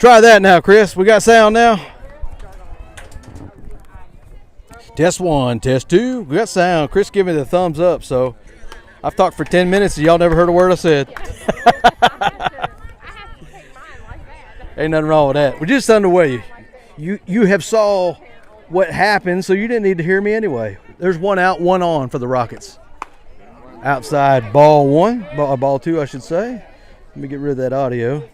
Try that now, Chris. We got sound now. Test 1, test 2. We got sound. Chris gave me the thumbs up, so I've talked for 10 minutes and y'all never heard a word I said. Ain't nothing wrong with that. We're just underway. You have saw what happened, so you didn't need to hear me anyway. There's one out, one on for the Rockets. Outside ball 1, ball 2, I should say. Let me get rid of that audio.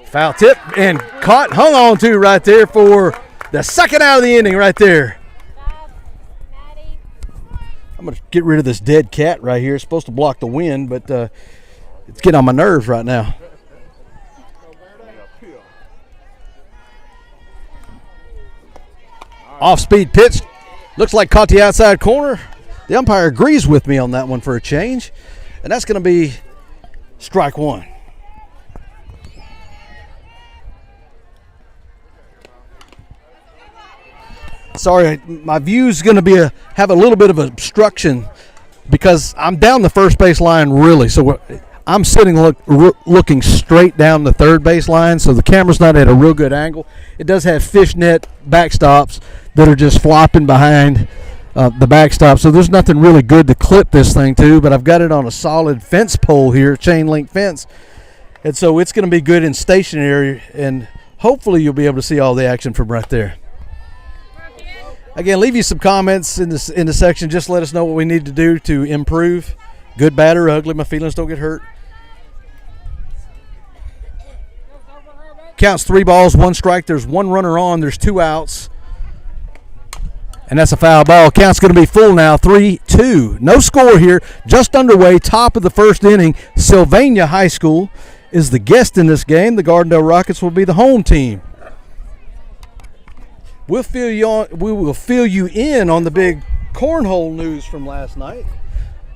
Foul tip and caught, hung on to right there for the second out of the inning right there. I'm going to get rid of this dead cat right here. It's supposed to block the wind, but it's getting on my nerves right now. Off-speed pitch. Looks like caught the outside corner. The umpire agrees with me on that one for a change. And that's going to be strike 1. Sorry, my view's going to have a little bit of obstruction because I'm down the first base line really. So I'm sitting looking straight down the third base line, so the camera's not at a real good angle. It does have fishnet backstops that are just flopping behind the backstop, so there's nothing really good to clip this thing to, but I've got it on a solid fence pole here, chain link fence, and so it's going to be good and stationary, and hopefully you'll be able to see all the action from right there. Again, leave you some comments in the section. Just let us know what we need to do to improve. Good, bad, or ugly. My feelings don't get hurt. Counts 3 balls, 1 strike. There's 1 runner on. There's 2 outs. And that's a foul ball. Count's going to be full now, 3-2. No score here. Just underway, top of the first inning. Sylvania High School is the guest in this game. The Gardendale Rockets will be the home team. We will fill you in on the big cornhole news from last night.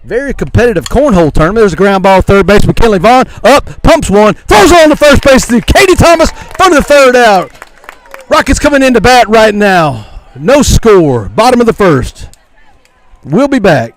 Very competitive cornhole tournament. There's a ground ball, third base. McKinley Vaughn up, pumps one, throws on to first base to Katie Thomas, front of the third out. Rockets coming into bat right now. No score, bottom of the first. We'll be back.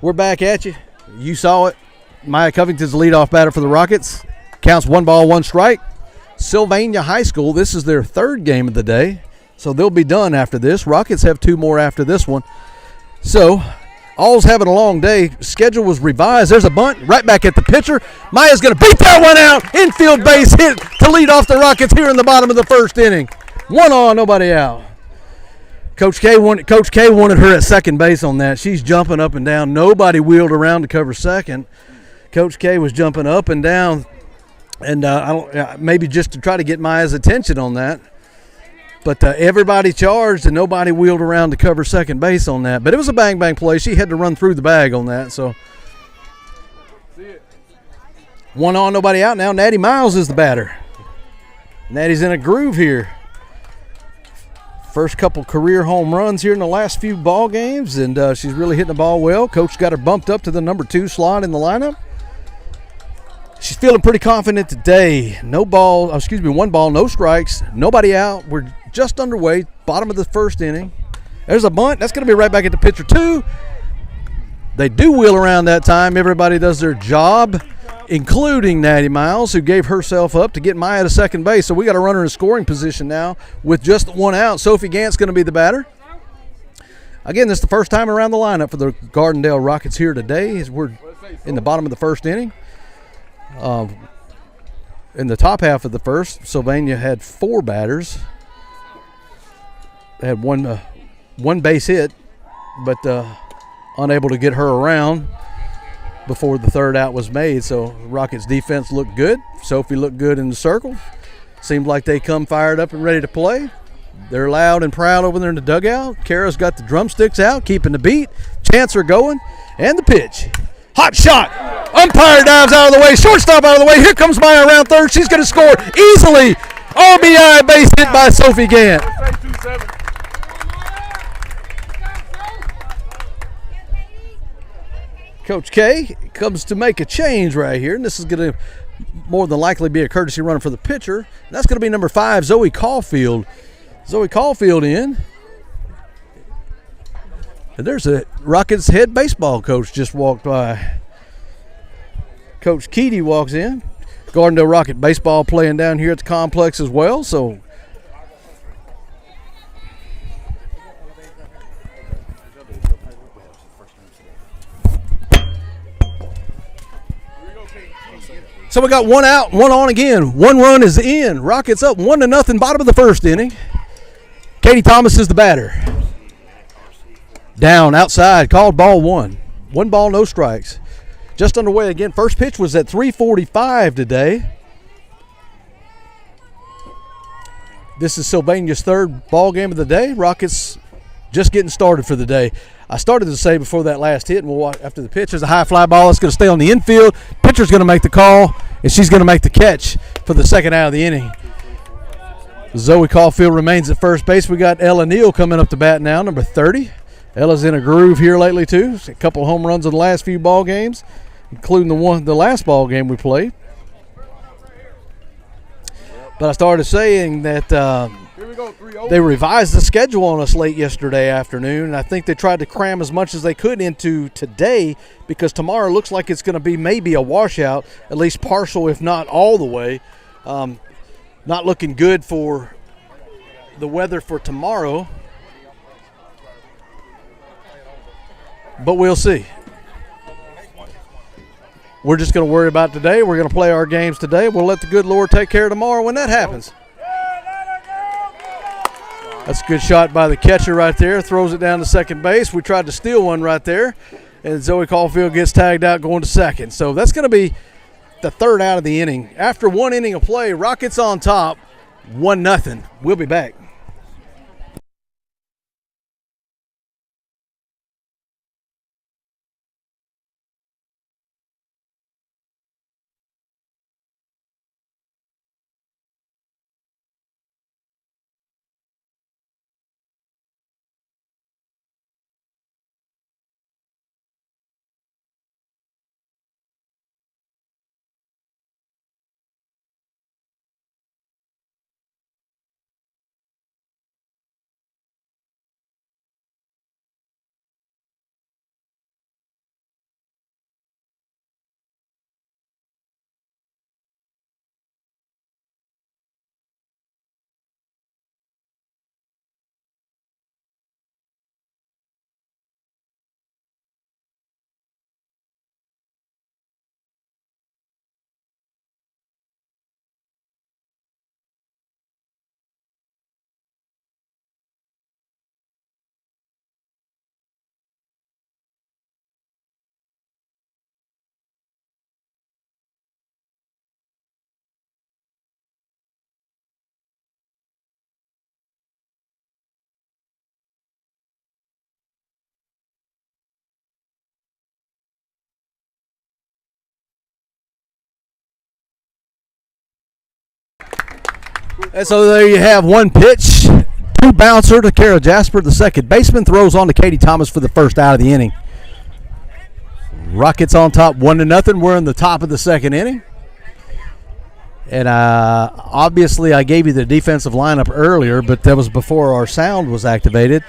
We're back at you. You saw it. Maya Covington's the leadoff batter for the Rockets. Counts 1 ball, 1 strike. Sylvania High School, this is their 3rd game of the day, so they'll be done after this. Rockets have 2 more after this one. So, all's having a long day. Schedule was revised. There's a bunt right back at the pitcher. Maya's going to beat that one out. Infield base hit to lead off the Rockets here in the bottom of the first inning. 1 on, nobody out. Coach K wanted her at second base on that. She's jumping up and down. Nobody wheeled around to cover second. Coach K was jumping up and down And I don't, maybe just to try to get Maya's attention on that. But everybody charged and nobody wheeled around to cover second base on that. But it was a bang-bang play. She had to run through the bag on that. So 1 on, nobody out now. Natty Miles is the batter. Natty's in a groove here. First couple career home runs here in the last few ball games, and she's really hitting the ball well. Coach got her bumped up to the number 2 slot in the lineup. She's feeling pretty confident today. 1 ball, no strikes, nobody out. We're just underway, bottom of the first inning. There's a bunt. That's going to be right back at the pitcher, too. They do wheel around that time. Everybody does their job, including Natty Miles, who gave herself up to get Maya to second base. So we got a runner in scoring position now with just 1 out. Sophie Gant's going to be the batter. Again, this is the first time around the lineup for the Gardendale Rockets here today as we're in the bottom of the first inning. In the top half of the first, Sylvania had 4 batters. They had one base hit, but unable to get her around before the third out was made. So Rockets defense looked good. Sophie looked good in the circle. Seemed like they come fired up and ready to play. They're loud and proud over there in the dugout. Kara's got the drumsticks out, keeping the beat. Chants are going, and the pitch. Hot shot. Umpire dives out of the way. Shortstop out of the way. Here comes Maya around third. She's going to score easily. RBI base hit by Sophie Gant. Coach K comes to make a change right here, and this is going to more than likely be a courtesy run for the pitcher. That's going to be number 5, Zoe Caulfield. Zoe Caulfield in. And there's a Rockets head baseball coach just walked by. Coach Keedy walks in. Gardendale Rocket baseball playing down here at the complex as well, so we got 1 out, 1 on again. 1 run is in. Rockets up 1-0, bottom of the first inning. Katie Thomas is the batter. Down, outside, called ball 1. 1 ball, no strikes. Just underway again. First pitch was at 3:45 today. This is Sylvania's 3rd ball game of the day. Rockets just getting started for the day. I started to say before that last hit, and we'll watch after the pitch, there's a high fly ball. It's going to stay on the infield. Pitcher's going to make the call, and she's going to make the catch for the second out of the inning. Zoe Caulfield remains at first base. We got Ella Neal coming up to bat now, number 30. Ella's in a groove here lately too. A couple of home runs in the last few ball games, including the last ball game we played. But I started saying that they revised the schedule on us late yesterday afternoon, and I think they tried to cram as much as they could into today because tomorrow looks like it's going to be maybe a washout, at least partial, if not all the way. Not looking good for the weather for tomorrow, but we'll see. We're just going to worry about today. We're going to play our games today. We'll let the good Lord take care of tomorrow when that happens. That's a good shot by the catcher right there. Throws it down to second base. We tried to steal one right there, and Zoe Caulfield gets tagged out going to second. So that's going to be the 3rd out of the inning. After 1 inning of play, Rockets on top, 1-0. We'll be back. And so there you have one pitch, two bouncer to Kara Jasper, the second baseman, throws on to Katie Thomas for the first out of the inning. Rockets on top 1-0. We're in the top of the second inning. And obviously I gave you the defensive lineup earlier, but that was before our sound was activated.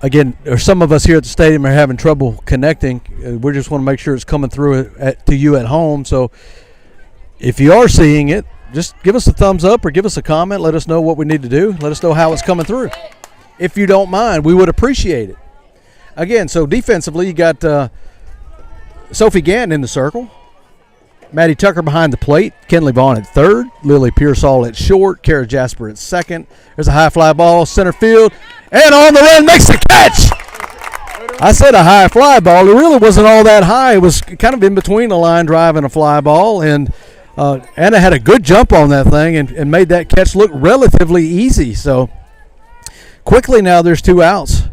Again, some of us here at the stadium are having trouble connecting. We just want to make sure it's coming through to you at home. So if you are seeing it, just give us a thumbs up or give us a comment. Let us know what we need to do. Let us know how it's coming through. If you don't mind, we would appreciate it. Again, so defensively, you got Sophie Gann in the circle. Maddie Tucker behind the plate. Kenley Vaughn at third. Lily Pearsall at short. Kara Jasper at second. There's a high fly ball, center field. And on the run, makes the catch. I said a high fly ball. It really wasn't all that high. It was kind of in between a line drive and a fly ball. And Anna had a good jump on that thing and made that catch look relatively easy. So quickly now there's two outs.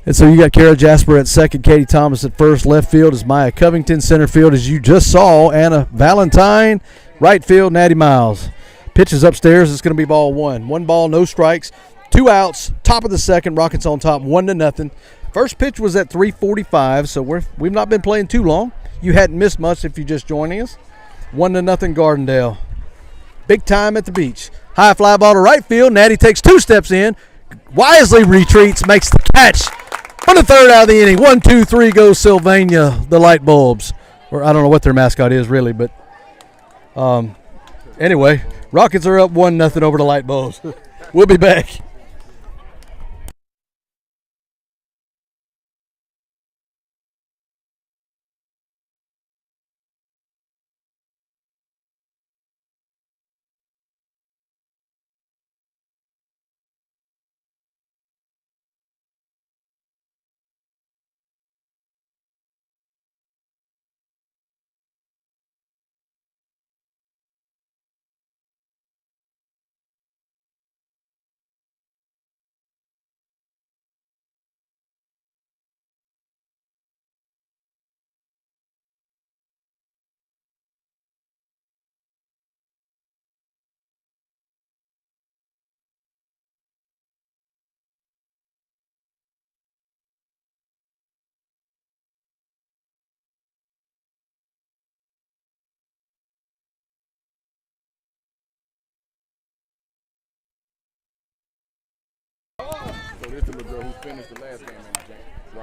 And so you got Kara Jasper at second, Katie Thomas at first. Left field is Maya Covington. Center field, as you just saw, Anna Valentine. Right field, Natty Miles. Pitches upstairs. It's going to be ball one. One ball, no strikes. Two outs. Top of the second. Rockets on top, 1-0. First pitch was at 3:45, so we've not been playing too long. You hadn't missed much if you're just joining us. 1-0 Gardendale. Big time at the beach. High fly ball to right field. Natty takes two steps in. Wisely retreats, makes the catch. On the third out of the inning, 1, 2, 3 goes Sylvania, the Light Bulbs. Or I don't know what their mascot is really, but anyway, Rockets are up 1-0 over the Light Bulbs. We'll be back.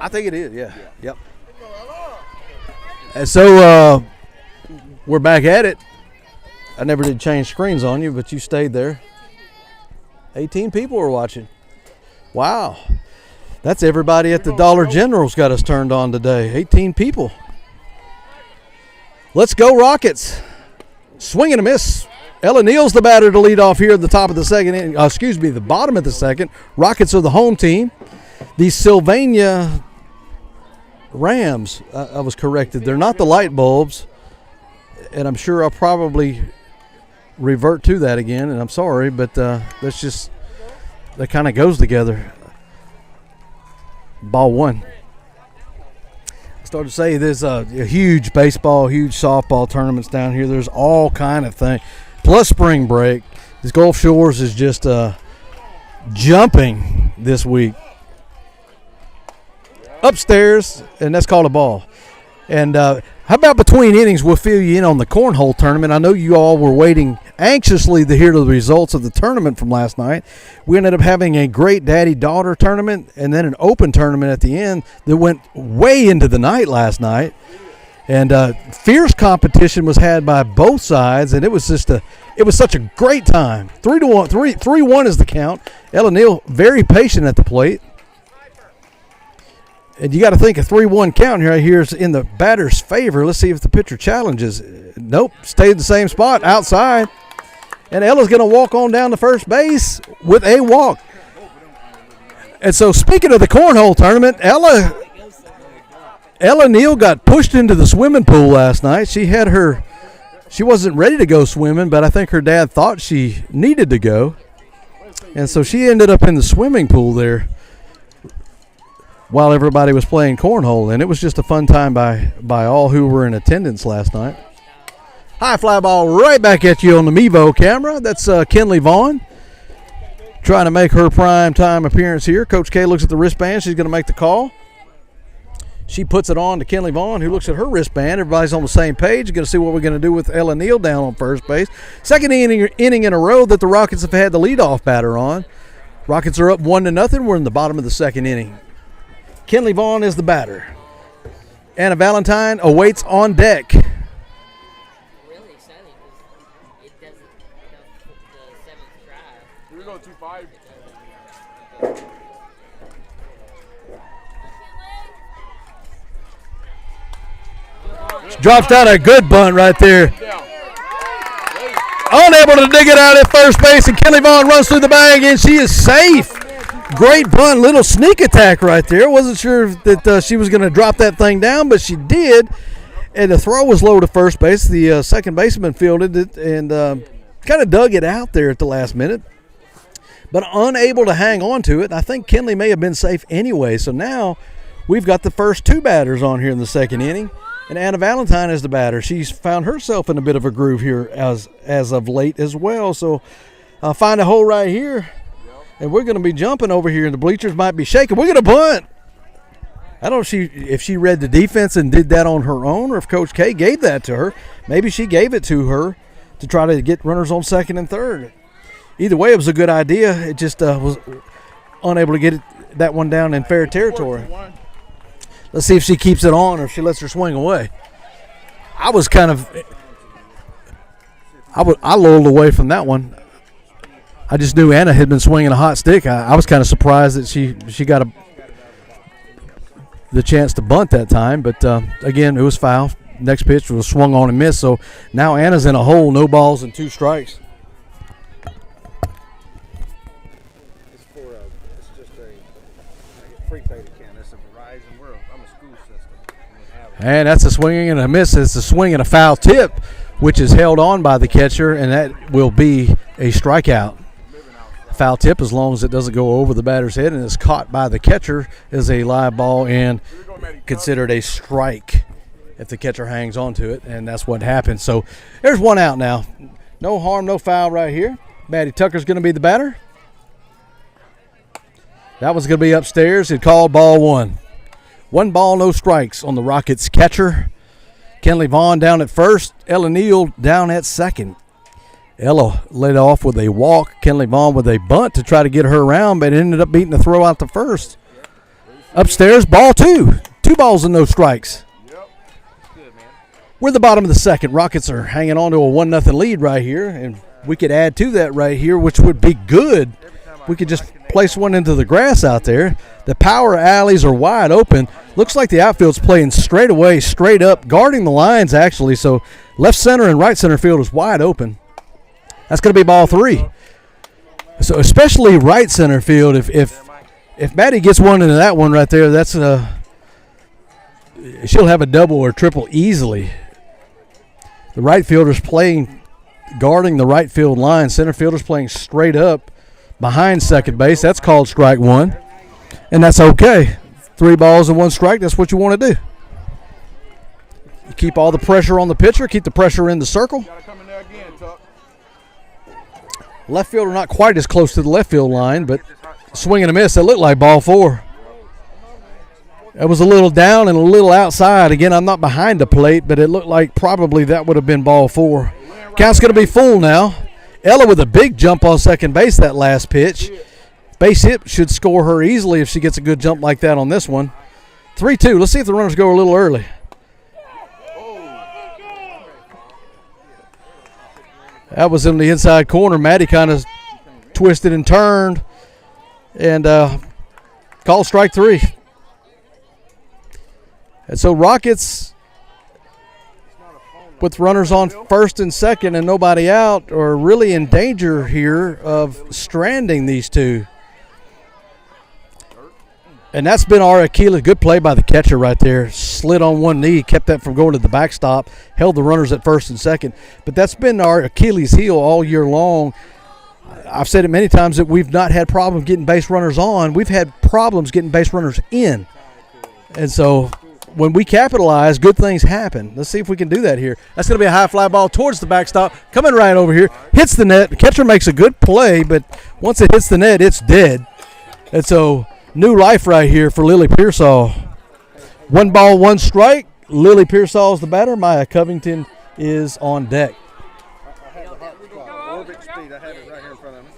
I think it is, yeah. Yep. And so we're back at it. I never did change screens on you, but you stayed there. 18 people were watching. Wow. That's everybody at the Dollar General's got us turned on today. 18 people. Let's go Rockets. Swing and a miss. Ella Neal's the batter to lead off here at the top of the second inning. The bottom of the second. Rockets are the home team. The Sylvania Rams, I was corrected. They're not the Light Bulbs. And I'm sure I'll probably revert to that again. And I'm sorry, but that's just, that kind of goes together. Ball one. I started to say there's a huge baseball, huge softball tournaments down here. There's all kind of things. Plus spring break. This Gulf Shores is just jumping this week. Upstairs, and that's called a ball. And how about between innings, we'll fill you in on the cornhole tournament. I know you all were waiting anxiously to hear the results of the tournament from last night. We ended up having a great daddy-daughter tournament and then an open tournament at the end that went way into the night last night. And fierce competition was had by both sides, and it was just it was such a great time. 3-1 is the count. Ella Neal very patient at the plate. And you got to think a 3-1 count here is in the batter's favor. Let's see if the pitcher challenges. Nope, stayed in the same spot outside. And Ella's going to walk on down to first base with a walk. And so speaking of the cornhole tournament, Ella Neal got pushed into the swimming pool last night. She wasn't ready to go swimming, but I think her dad thought she needed to go. And so she ended up in the swimming pool there. while everybody was playing cornhole, and it was just a fun time by all who were in attendance last night. High fly ball right back at you on the Mevo camera. That's Kinley Vaughn trying to make her prime time appearance here. Coach K looks at the wristband. She's going to make the call. She puts it on to Kinley Vaughn, who looks at her wristband. Everybody's on the same page. You're going to see what we're going to do with Ella Neal down on first base. Second inning in a row that the Rockets have had the leadoff batter on. Rockets are up 1-0. We're in the bottom of the second inning. Kinley Vaughn is the batter. Anna Valentine awaits on deck. Really exciting because it doesn't the seventh drive. Here we go, 2-5. Drops down a good bunt right there. Unable to dig it out at first base, and Kinley Vaughn runs through the bag, and she is safe. Great bunt, little sneak attack right there. Wasn't sure that she was going to drop that thing down, but she did. And the throw was low to first base. The second baseman fielded it and kind of dug it out there at the last minute, but unable to hang on to it. I think Kinley may have been safe anyway. So now we've got the first two batters on here in the second inning. And Anna Valentine is the batter. She's found herself in a bit of a groove here as of late as well. So find a hole right here, and we're going to be jumping over here, and the bleachers might be shaking. We're going to bunt. I don't know if she read the defense and did that on her own, or if Coach K gave that to her. Maybe she gave it to her to try to get runners on second and third. Either way, it was a good idea. It just was unable to get that one down in fair territory. Let's see if she keeps it on or if she lets her swing away. I was kind of – I lulled away from that one. I just knew Anna had been swinging a hot stick. I was kind of surprised that she got the chance to bunt that time. But, again, it was foul. Next pitch was swung on and missed. So now Anna's in a hole, no balls and 2 strikes. And that's a swinging and a miss. It's a swing and a foul tip, which is held on by the catcher, and that will be a strikeout. Foul tip, as long as it doesn't go over the batter's head and is caught by the catcher, is a live ball and considered a strike if the catcher hangs on to it, and that's what happened. So there's one out now. No harm, no foul right here. Maddie Tucker's going to be the batter. That was going to be upstairs. It called ball 1. 1 ball, no strikes on the Rockets catcher. Kinley Vaughn down at first. Ella Neal down at second. Ella led off with a walk. Kinley Vaughn with a bunt to try to get her around, but ended up beating the throw out to first. Upstairs, ball 2. 2 balls and no strikes. We're at the bottom of the second. Rockets are hanging on to a 1-0 lead right here, and we could add to that right here, which would be good. We could just place one into the grass out there. The power alleys are wide open. Looks like the outfield's playing straight away, straight up, guarding the lines actually. So left center and right center field is wide open. That's going to be ball 3. So especially right center field, if Maddie gets one into that one right there, that's she'll have a double or triple easily. The right fielder's guarding the right field line. Center fielder's playing straight up behind second base. That's called strike 1, and that's okay. 3 balls and 1 strike. That's what you want to do. You keep all the pressure on the pitcher. Keep the pressure in the circle. Left fielder not quite as close to the left field line, but swing and a miss. That looked like ball 4. That was a little down and a little outside. Again, I'm not behind the plate, but it looked like probably that would have been ball 4. Count's going to be full now. Ella with a big jump on second base that last pitch. Base hit should score her easily if she gets a good jump like that on this one. 3-2. Let's see if the runners go a little early. That was in the inside corner. Maddie kind of twisted and turned and called strike 3. And so Rockets, with runners on first and second and nobody out, are really in danger here of stranding these two. And that's been our Achilles. Good play by the catcher right there. Slid on one knee, kept that from going to the backstop, held the runners at first and second. But that's been our Achilles heel all year long. I've said it many times that we've not had problems getting base runners on. We've had problems getting base runners in. And so when we capitalize, good things happen. Let's see if we can do that here. That's going to be a high fly ball towards the backstop. Coming right over here. Hits the net. The catcher makes a good play, but once it hits the net, it's dead. And so new life right here for Lily Pearsall. 1 ball, 1 strike. Lily Pearsall is the batter. Maya Covington is on deck. I have the hot orbit speed. I have it right here in front of me.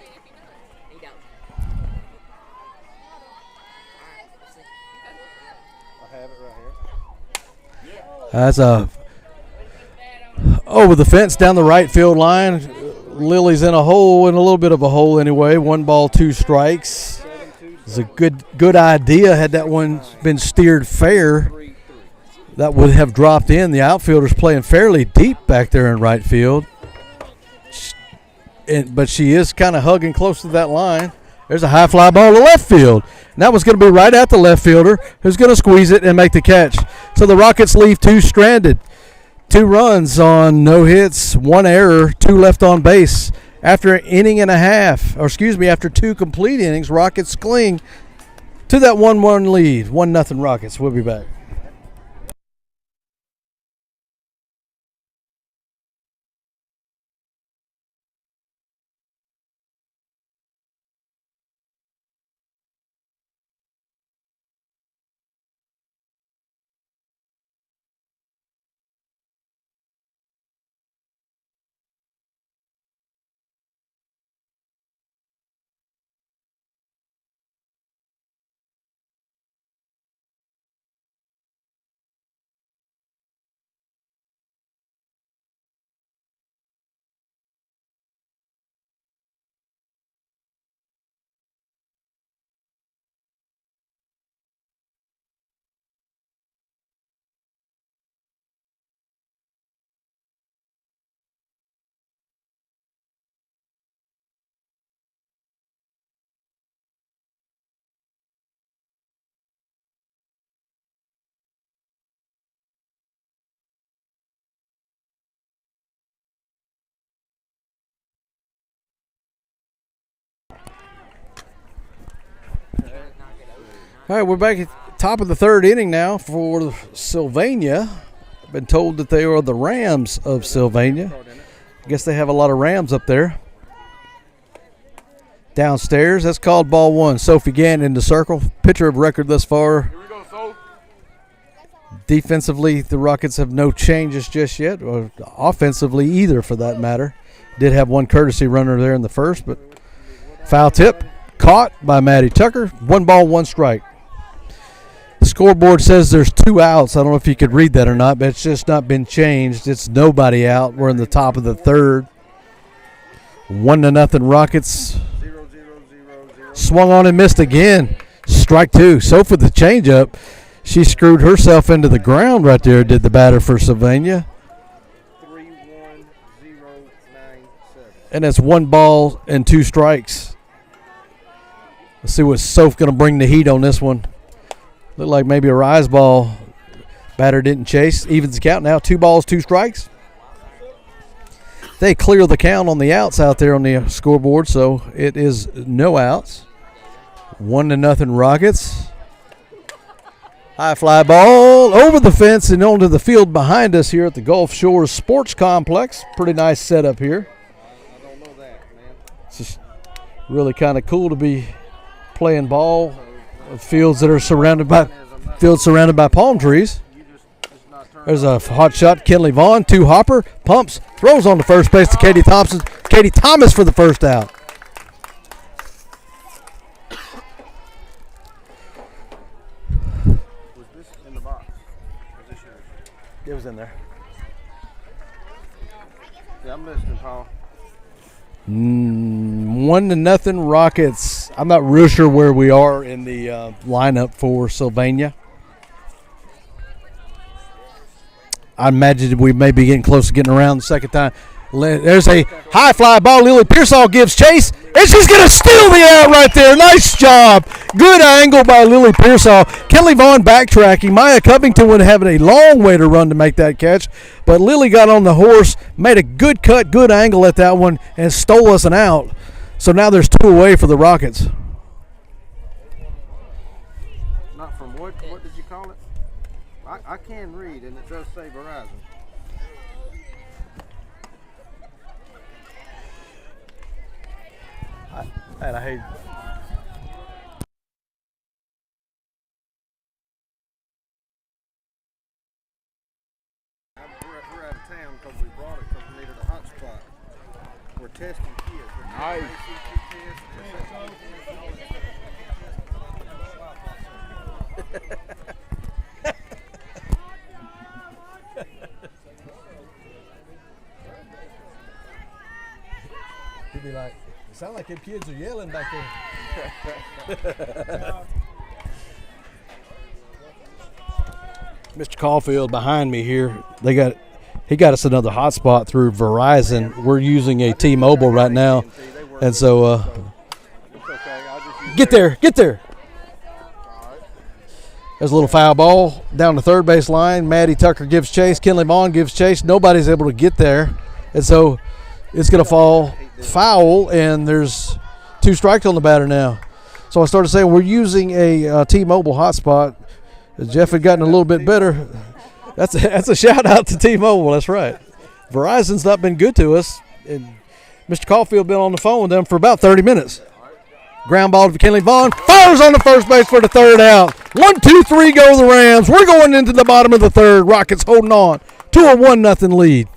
I have it right here. That's a over the fence down the right field line. Lily's in a hole, in a little bit of a hole anyway. 1 ball, 2 strikes. It's a good idea. Had that one been steered fair, that would have dropped in. The outfielder's playing fairly deep back there in right field. But she is kind of hugging close to that line. There's a high fly ball to left field. And that was going to be right at the left fielder, who's going to squeeze it and make the catch. So the Rockets leave 2 stranded. 2 runs on no hits, 1 error, 2 left on base. After an inning and a half, after 2 complete innings, Rockets cling to that 1-1 lead. 1-0 Rockets. We'll be back. All right, we're back at the top of the 3rd inning now for Sylvania. I've been told that they are the Rams of Sylvania. I guess they have a lot of Rams up there. Downstairs, that's called ball 1. Sophie Gann in the circle. Pitcher of record thus far. Here we go, Soph. Defensively, the Rockets have no changes just yet, or offensively either for that matter. Did have 1 courtesy runner there in the first, but foul tip caught by Maddie Tucker. 1 ball, 1 strike. The scoreboard says there's 2 outs. I don't know if you could read that or not, but it's just not been changed. It's nobody out. We're in the top of the 3rd. 1-0 Rockets. Swung on and missed again. Strike 2. So for the changeup, she screwed herself into the ground right there, did the batter for Sylvania. 3-1-0-9-7. And that's 1 ball and 2 strikes. Let's see what Soph going to bring the heat on this one. Looked like maybe a rise ball. Batter didn't chase. Evens the count now. 2 balls, 2 strikes. They clear the count on the outs out there on the scoreboard, so it is no outs. 1-0 Rockets. High fly ball over the fence and onto the field behind us here at the Gulf Shores Sports Complex. Pretty nice setup here. I don't know that, man. It's just really kind of cool to be playing ball of fields that are surrounded by palm trees. There's a hot shot. Kenley Vaughn, 2 hopper, pumps, throws on to first base to Katie Thompson. Katie Thomas for the first out. Was this in the box? Was this yours? It was in there. Yeah, I'm listening, Paul. 1-0 Rockets. I'm not real sure where we are in the lineup for Sylvania. I imagine we may be getting close to getting around the second time. There's a high fly ball. Lily Pearsall gives chase, and she's going to steal the out right there. Nice job. Good angle by Lily Pearsall. Kelly Vaughn backtracking. Maya Covington would have a long way to run to make that catch, but Lily got on the horse, made a good cut, good angle at that one, and stole us an out. So now there's 2 away for the Rockets. Not from what did you call it? I can read, and it does say Verizon. And I hate. We're out of town because we brought it because we needed a hot spot. We're testing kids. We're doing ACT tests, He'd be like, it sounds like them kids are yelling back there. Mr. Caulfield behind me here, he got us another hotspot through Verizon. We're using a T-Mobile right now, and so get there. There's a little foul ball down the third base line. Maddie Tucker gives chase. Kinley Vaughn gives chase. Nobody's able to get there, and so it's going to fall foul, and there's 2 strikes on the batter now. So I started saying we're using a T-Mobile hotspot. Jeff had gotten a little bit better. That's a shout out to T-Mobile. That's right. Verizon's not been good to us, and Mr. Caulfield been on the phone with them for about 30 minutes. Ground ball to Kinley Vaughn. Fires on the first base for the third out. 1, 2, 3 go the Rams. We're going into the bottom of the third. Rockets holding on to a 1-0 lead.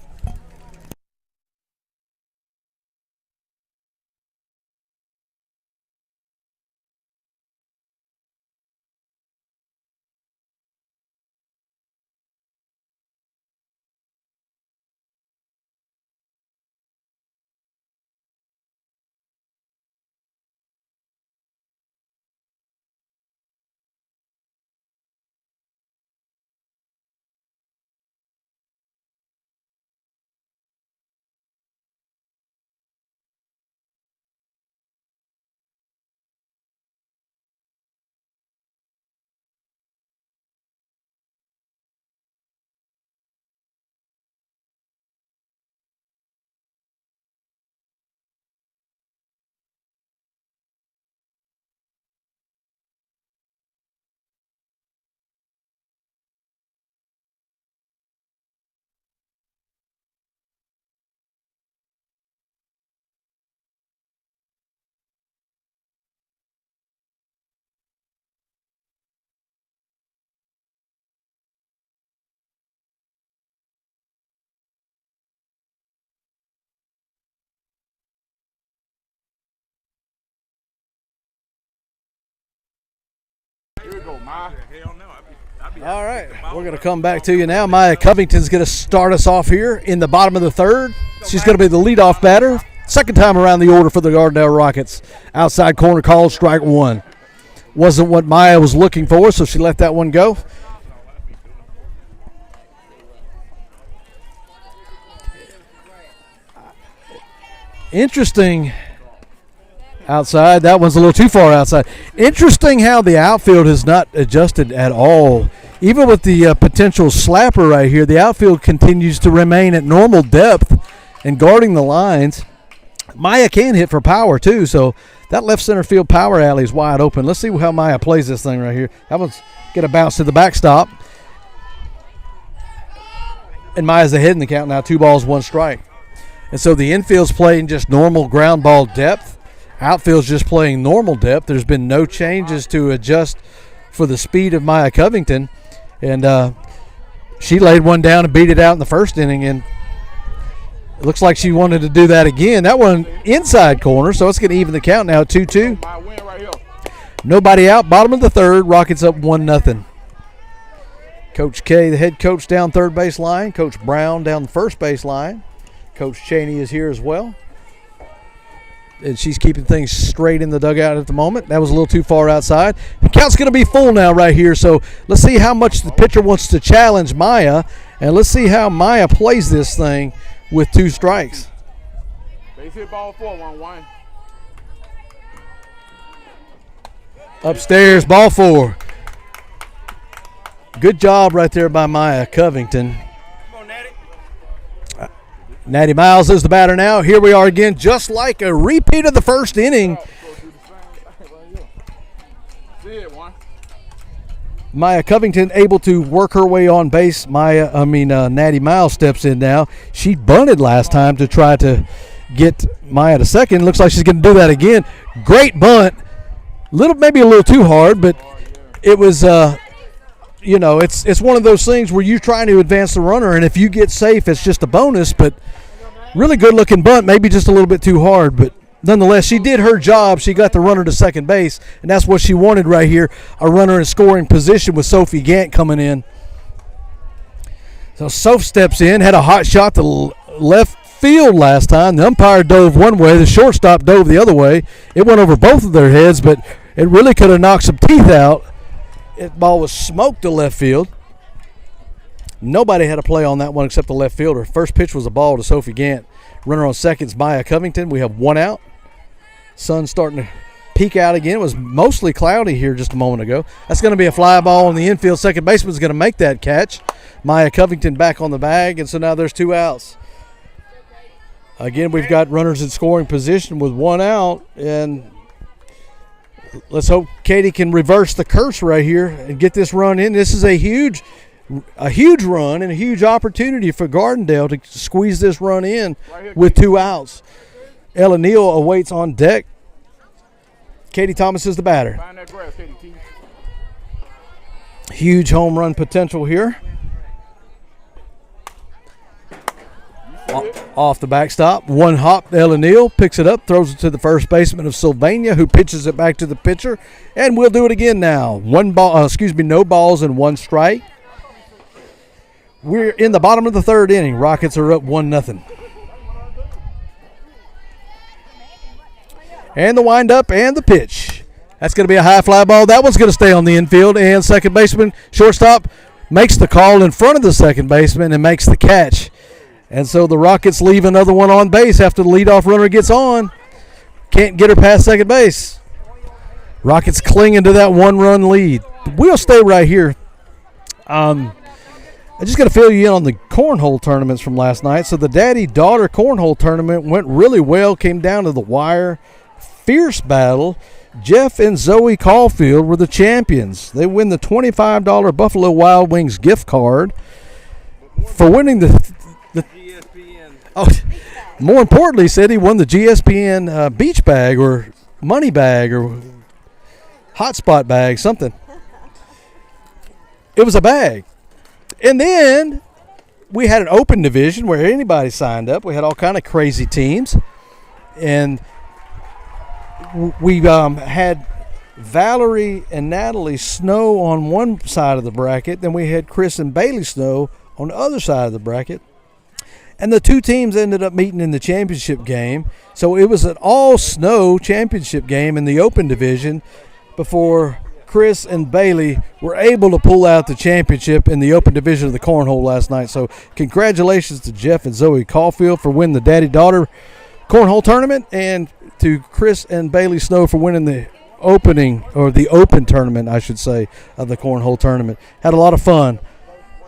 Here we go, Ma. Hell no. All right, we're going to come back to you now. Maya Covington's going to start us off here in the bottom of the third. She's going to be the leadoff batter. Second time around the order for the Gardendale Rockets. Outside corner called, strike 1. Wasn't what Maya was looking for, so she let that one go. Interesting. Outside, that one's a little too far outside. Interesting how the outfield has not adjusted at all. Even with the potential slapper right here, the outfield continues to remain at normal depth and guarding the lines. Maya can hit for power too, so that left center field power alley is wide open. Let's see how Maya plays this thing right here. That one's going to bounce to the backstop. And Maya's ahead in the count now, 2 balls, 1 strike. And so the infield's playing just normal ground ball depth. Outfield's just playing normal depth. There's been no changes to adjust for the speed of Maya Covington. And she laid one down and beat it out in the first inning. And it looks like she wanted to do that again. That one inside corner, so it's going to even the count now, 2-2. Nobody out, bottom of the third. Rockets up 1-0. Coach K, the head coach, down third base line. Coach Brown down the first base line. Coach Cheney is here as well. And she's keeping things straight in the dugout at the moment. That was a little too far outside. The count's going to be full now right here. So let's see how much the pitcher wants to challenge Maya. And let's see how Maya plays this thing with 2 strikes. Base hit ball 4-1-1. Upstairs, ball 4. Good job right there by Maya Covington. Natty Miles is the batter now. Here we are again, just like a repeat of the first inning. Maya Covington able to work her way on base. Natty Miles steps in now. She bunted last time to try to get Maya to second. Looks like she's going to do that again. Great bunt. Maybe a little too hard, but it was, it's one of those things where you're trying to advance the runner, and if you get safe, it's just a bonus. But really good-looking bunt, maybe just a little bit too hard, but nonetheless, she did her job. She got the runner to second base, and that's what she wanted right here, a runner in scoring position with Sophie Gant coming in. So Soph steps in, had a hot shot to left field last time. The umpire dove one way. The shortstop dove the other way. It went over both of their heads, but it really could have knocked some teeth out. That ball was smoked to left field. Nobody had a play on that one except the left fielder. First pitch was a ball to Sophie Gant. Runner on second is Maya Covington. We have one out. Sun's starting to peek out again. It was mostly cloudy here just a moment ago. That's going to be a fly ball in the infield. Second baseman's going to make that catch. Maya Covington back on the bag, and so now there's two outs. Again, we've got runners in scoring position with one out, and let's hope Katie can reverse the curse right here and get this run in. This is a huge run and a huge opportunity for Gardendale to squeeze this run in with two outs. Ella Neal awaits on deck. Katie Thomas is the batter. Find that grass, Katie T. Huge home run potential here. Off the backstop. One hop, Ella Neal picks it up, throws it to the first baseman of Sylvania, who pitches it back to the pitcher. And we'll do it again now. No balls and one strike. We're in the bottom of the third inning. Rockets are up 1-0. And the windup and the pitch. That's going to be a high fly ball. That one's going to stay on the infield. And second baseman, shortstop, makes the call in front of the second baseman and makes the catch. And so the Rockets leave another one on base after the leadoff runner gets on. Can't get her past second base. Rockets clinging to that one-run lead. We'll stay right here. I just got to fill you in on the cornhole tournaments from last night. So the daddy-daughter cornhole tournament went really well, came down to the wire. Fierce battle. Jeff and Zoe Caulfield were the champions. They win the $25 Buffalo Wild Wings gift card for winning the GSPN. Oh, more importantly, said he won the GSPN beach bag or money bag or hotspot bag, something. It was a bag. And then we had an open division where anybody signed up. We had all kind of crazy teams. And we had Valerie and Natalie Snow on one side of the bracket. Then we had Chris and Bailey Snow on the other side of the bracket. And the two teams ended up meeting in the championship game. So it was an all-snow championship game in the open division before Chris and Bailey were able to pull out the championship in the open division of the cornhole last night. So congratulations to Jeff and Zoe Caulfield for winning the daddy-daughter cornhole tournament, and to Chris and Bailey Snow for winning the open tournament, I should say, of the cornhole tournament. Had a lot of fun.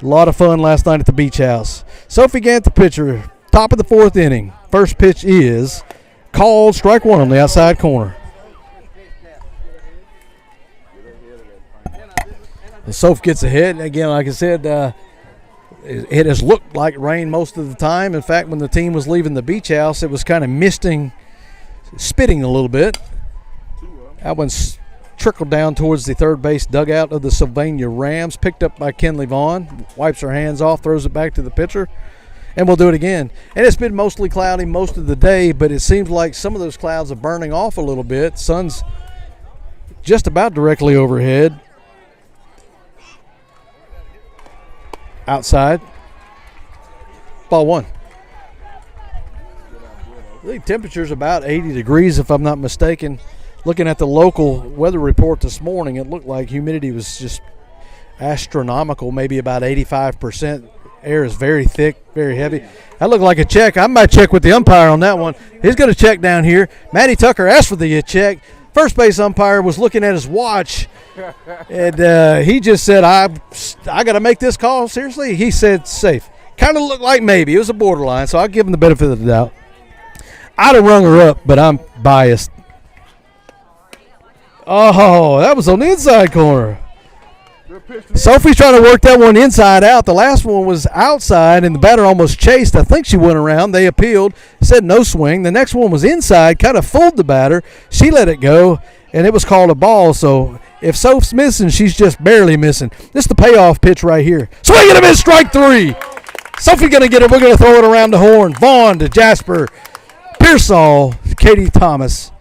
A lot of fun last night at the beach house. Sophie Gant, the pitcher, top of the fourth inning. First pitch is called, strike one on the outside corner. And Soph gets ahead. Again, like I said, it has looked like rain most of the time. In fact, when the team was leaving the beach house, it was kind of misting, spitting a little bit. That one's trickled down towards the third base dugout of the Sylvania Rams, picked up by Kenley Vaughn, wipes her hands off, throws it back to the pitcher, and we'll do it again. And it's been mostly cloudy most of the day, but it seems like some of those clouds are burning off a little bit. Sun's just about directly overhead. Outside. Ball one. I think temperature's about 80 degrees if I'm not mistaken. Looking at the local weather report this morning, it looked like humidity was just astronomical, maybe about 85%. Air is very thick, very heavy. That looked like a check. I might check with the umpire on that one. He's going to check down here. Matty Tucker asked for the check. First base umpire was looking at his watch, and he just said, I got to make this call, seriously? He said safe. Kind of looked like maybe. It was a borderline, so I'll give him the benefit of the doubt. I'd have rung her up, but I'm biased. Oh, that was on the inside corner. Good Sophie's trying to work that one inside out. The last one was outside, and the batter almost chased. I think she went around. They appealed, said no swing. The next one was inside, kind of fooled the batter. She let it go, and it was called a ball. So if Soph's missing, she's just barely missing. This is the payoff pitch right here. Swing and a miss, strike 3. Sophie going to get it. We're going to throw it around the horn. Vaughn to Jasper. Pearsall, Katie Thomas.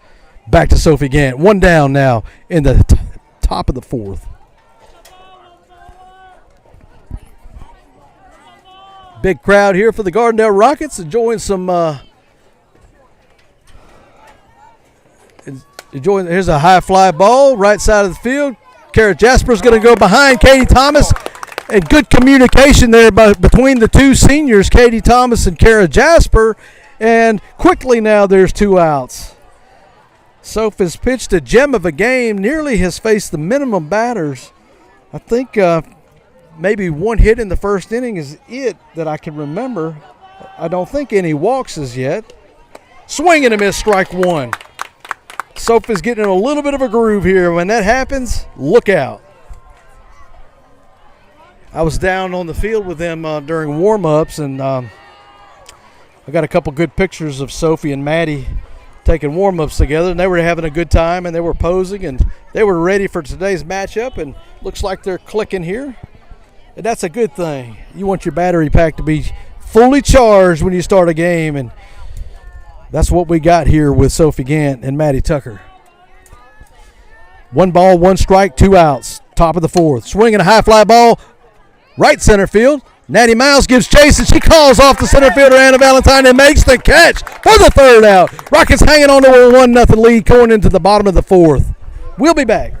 Back to Sophie Gant. One down now in the top of the 4th. Big crowd here for the Gardendale Rockets, enjoying some. Here's a high fly ball, right side of the field. Kara Jasper's going to go behind Katie Thomas, and good communication there between the two seniors, Katie Thomas and Kara Jasper. And quickly now, there's 2 outs. Soph has pitched a gem of a game. Nearly has faced the minimum batters. I think. Maybe 1 hit in the first inning is it that I can remember. I don't think any walks as yet. Swing and a miss, strike 1. Soph is getting in a little bit of a groove here. When that happens, look out. I was down on the field with them during warm-ups, and I got a couple good pictures of Sophie and Maddie taking warm-ups together, and they were having a good time, and they were posing, and they were ready for today's matchup, and looks like they're clicking here. And that's a good thing. You want your battery pack to be fully charged when you start a game, and that's what we got here with Sophie Gant and Maddie Tucker. 1 ball, 1 strike, 2 outs. Top of the 4th. Swinging a high fly ball, right center field. Natty Miles gives chase, and she calls off the center fielder Anna Valentine and makes the catch for the 3rd out. Rockets hanging on to a 1-0 lead going into the bottom of the 4th. We'll be back.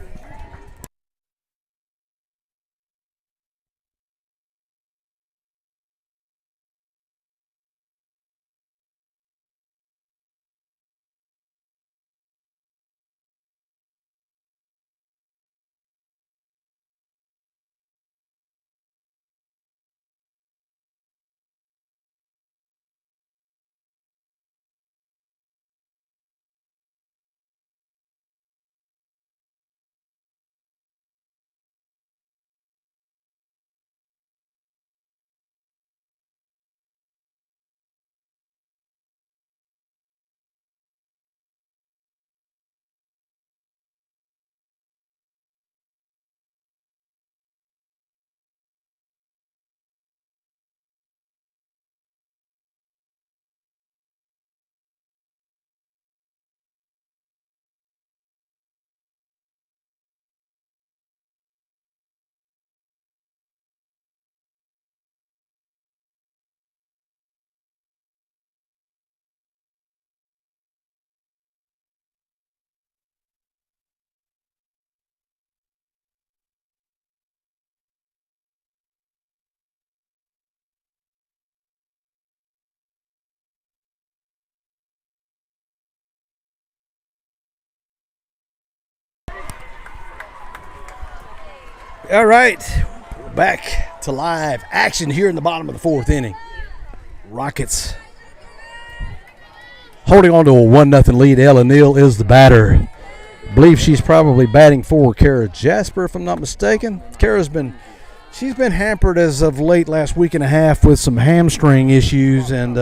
All right, back to live action here in the bottom of the 4th inning. Rockets holding on to a 1-0 lead. Ella Neal is the batter. I believe she's probably batting for Kara Jasper, if I'm not mistaken. She's been hampered as of late last week and a half with some hamstring issues, and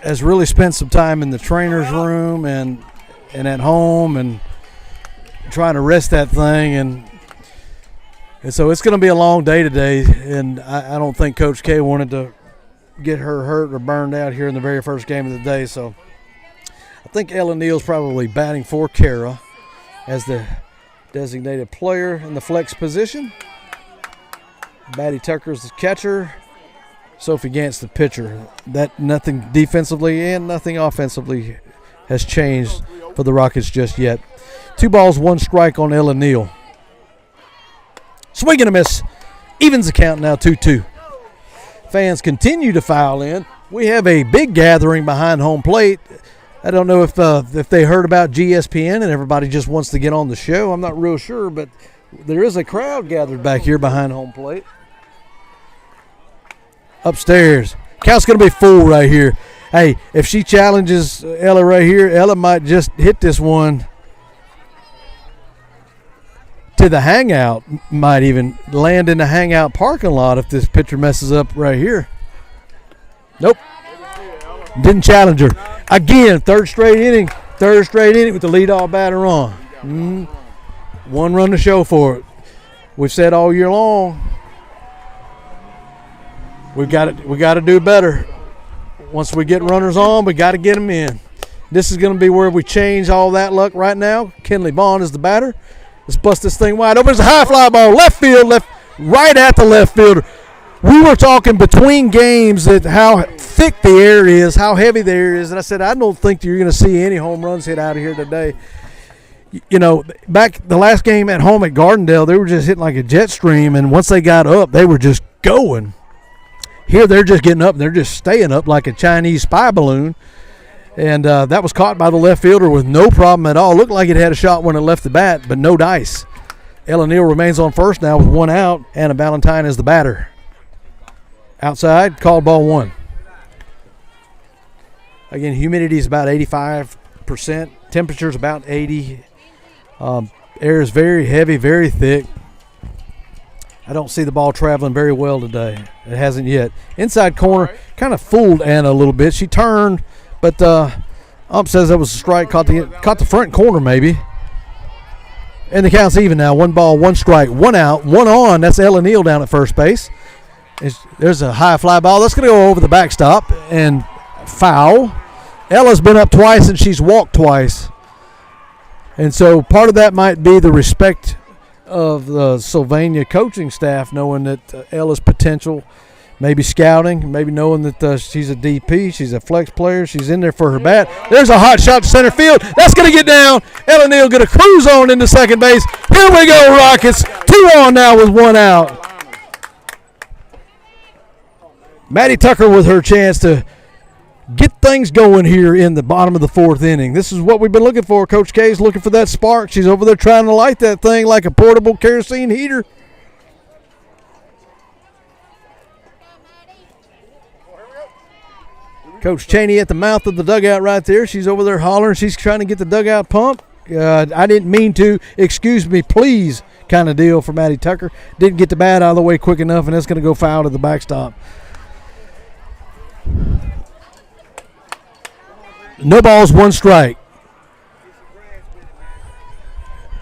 has really spent some time in the trainer's room and at home and trying to rest that thing, and so it's going to be a long day today, and I don't think Coach K wanted to get her hurt or burned out here in the very first game of the day, so I think Ellen Neal's probably batting for Kara as the designated player in the flex position. Maddie Tucker's the catcher. Sophie Gant's the pitcher. That nothing defensively and nothing offensively has changed for the Rockets just yet. 2 balls, 1 strike on Ella Neal. Swing and a miss. Evens the count now 2-2. Fans continue to file in. We have a big gathering behind home plate. I don't know if they heard about GSPN and everybody just wants to get on the show. I'm not real sure, but there is a crowd gathered back here behind home plate. Upstairs. Count's going to be full right here. Hey, if she challenges Ella right here, Ella might just hit this one. to the hangout. Might even land in the hangout parking lot if this pitcher messes up right here. Nope. Didn't challenge her. Again, third straight inning with the leadoff batter on. One run to show for it. We've said all year long, we got to do better. Once we get runners on, we got to get them in. This is going to be where we change all that luck right now. Kenley Bond is the batter. Let's bust this thing wide open. It's a high fly ball, left field, right at the left fielder. We were talking between games that how thick the air is, how heavy the air is, and I said I don't think you're going to see any home runs hit out of here today. You know, back the last game at home at Gardendale, they were just hitting like a jet stream, and once they got up, they were just going. Here they're just getting up, and they're just staying up like a Chinese spy balloon. And that was caught by the left fielder with no problem at all. Looked like it had a shot when it left the bat, but no dice. Ella Neal remains on first now with one out. Anna Valentine is the batter. Outside, called ball one. Again, humidity is about 85%. Temperature is about 80. Air is very heavy, very thick. I don't see the ball traveling very well today. It hasn't yet. Inside corner, kind of fooled Anna a little bit. She turned, but ump says that was a strike. Caught the front corner maybe. And the count's even now. 1 ball, 1 strike, 1 out, 1 on. That's Ella Neal down at first base. There's a high fly ball. That's going to go over the backstop and foul. Ella's been up twice and she's walked twice. And so part of that might be the respect of the Sylvania coaching staff, knowing that Ella's potential, maybe scouting, maybe knowing that she's a DP, she's a flex player, she's in there for her bat. There's a hot shot to center field. That's going to get down. Ella Neal going to cruise on into second base. Here we go, Rockets. 2 on now with 1 out. Maddie Tucker with her chance to get things going here in the bottom of the 4th inning. This is what we've been looking for. Coach K's looking for that spark. She's over there trying to light that thing like a portable kerosene heater. Coach Cheney at the mouth of the dugout right there. She's over there hollering. She's trying to get the dugout pumped. I didn't mean to. Excuse me, please kind of deal for Maddie Tucker. Didn't get the bat out of the way quick enough, and it's going to go foul to the backstop. No balls, 1 strike.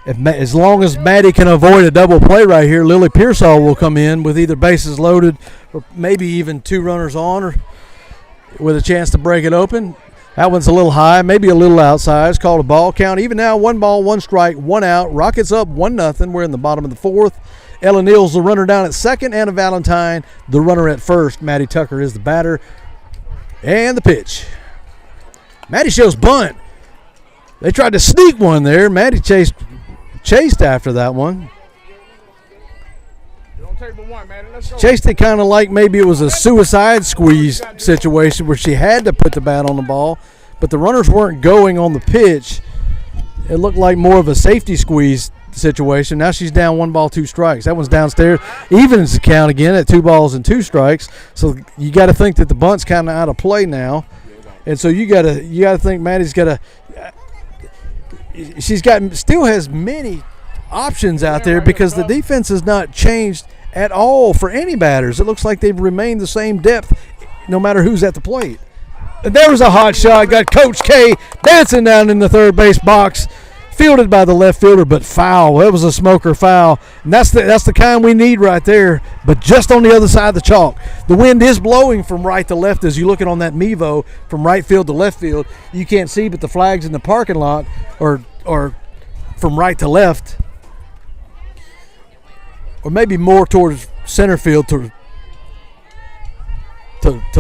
As long as Maddie can avoid a double play right here, Lily Pearsall will come in with either bases loaded or maybe even 2 runners on, or with a chance to break it open. That one's a little high, maybe a little outside. It's called a ball count. Even now, 1 ball, 1 strike, 1 out. Rockets up 1-0. We're in the bottom of the 4th. Ella Neal's the runner down at second. Anna Valentine, the runner at first. Maddie Tucker is the batter. And the pitch. Maddie shows bunt. They tried to sneak one there. Maddie chased after that one. Chased it kind of like maybe it was a suicide squeeze situation where she had to put the bat on the ball, but the runners weren't going on the pitch. It looked like more of a safety squeeze situation. Now she's down 1 ball, 2 strikes. That one's downstairs. Evens the count again at 2 balls and 2 strikes. So you got to think that the bunt's kind of out of play now. And so you got to think Maddie's got to. Still has many options out there because the defense has not changed at all for any batters. It looks like they've remained the same depth no matter who's at the plate. And there was a hot shot. Got Coach K dancing down in the third base box, fielded by the left fielder, but foul. That was a smoker foul. And that's the kind we need right there, but just on the other side of the chalk. The wind is blowing from right to left as you're looking on that Mevo from right field to left field. You can't see, but the flags in the parking lot are from right to left, or maybe more towards center field to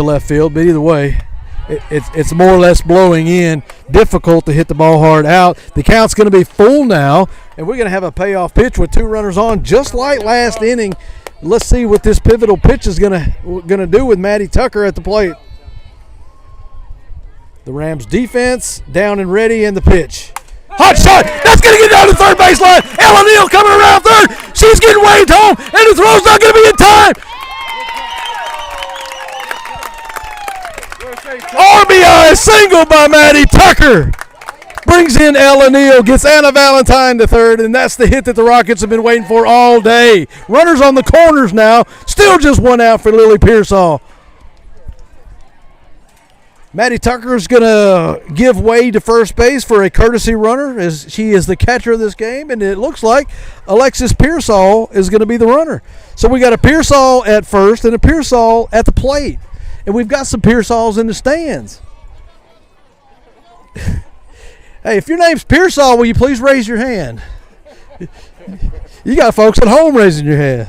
left field, but either way, it's more or less blowing in. Difficult to hit the ball hard out. The count's going to be full now, and we're going to have a payoff pitch with 2 runners on, just like last inning. Let's see what this pivotal pitch is going to do with Maddie Tucker at the plate. The Rams defense down and ready, and the pitch. Hot shot! That's going to get down to third baseline. Ella Neal coming around third. She's getting waved home, and the throw's not going to be in time. RBI single by Maddie Tucker. brings in Ella Neal, gets Anna Valentine to third, and that's the hit that the Rockets have been waiting for all day. Runners on the corners now, still just one out for Lily Pearsall. Maddie Tucker is going to give way to first base for a courtesy runner, as she is the catcher of this game, and it looks like Alexis Pearsall is going to be the runner. So we got a Pearsall at first and a Pearsall at the plate, and we've got some Pearsalls in the stands. Hey, if your name's Pearsall, will you please raise your hand? You got folks at home raising your hand.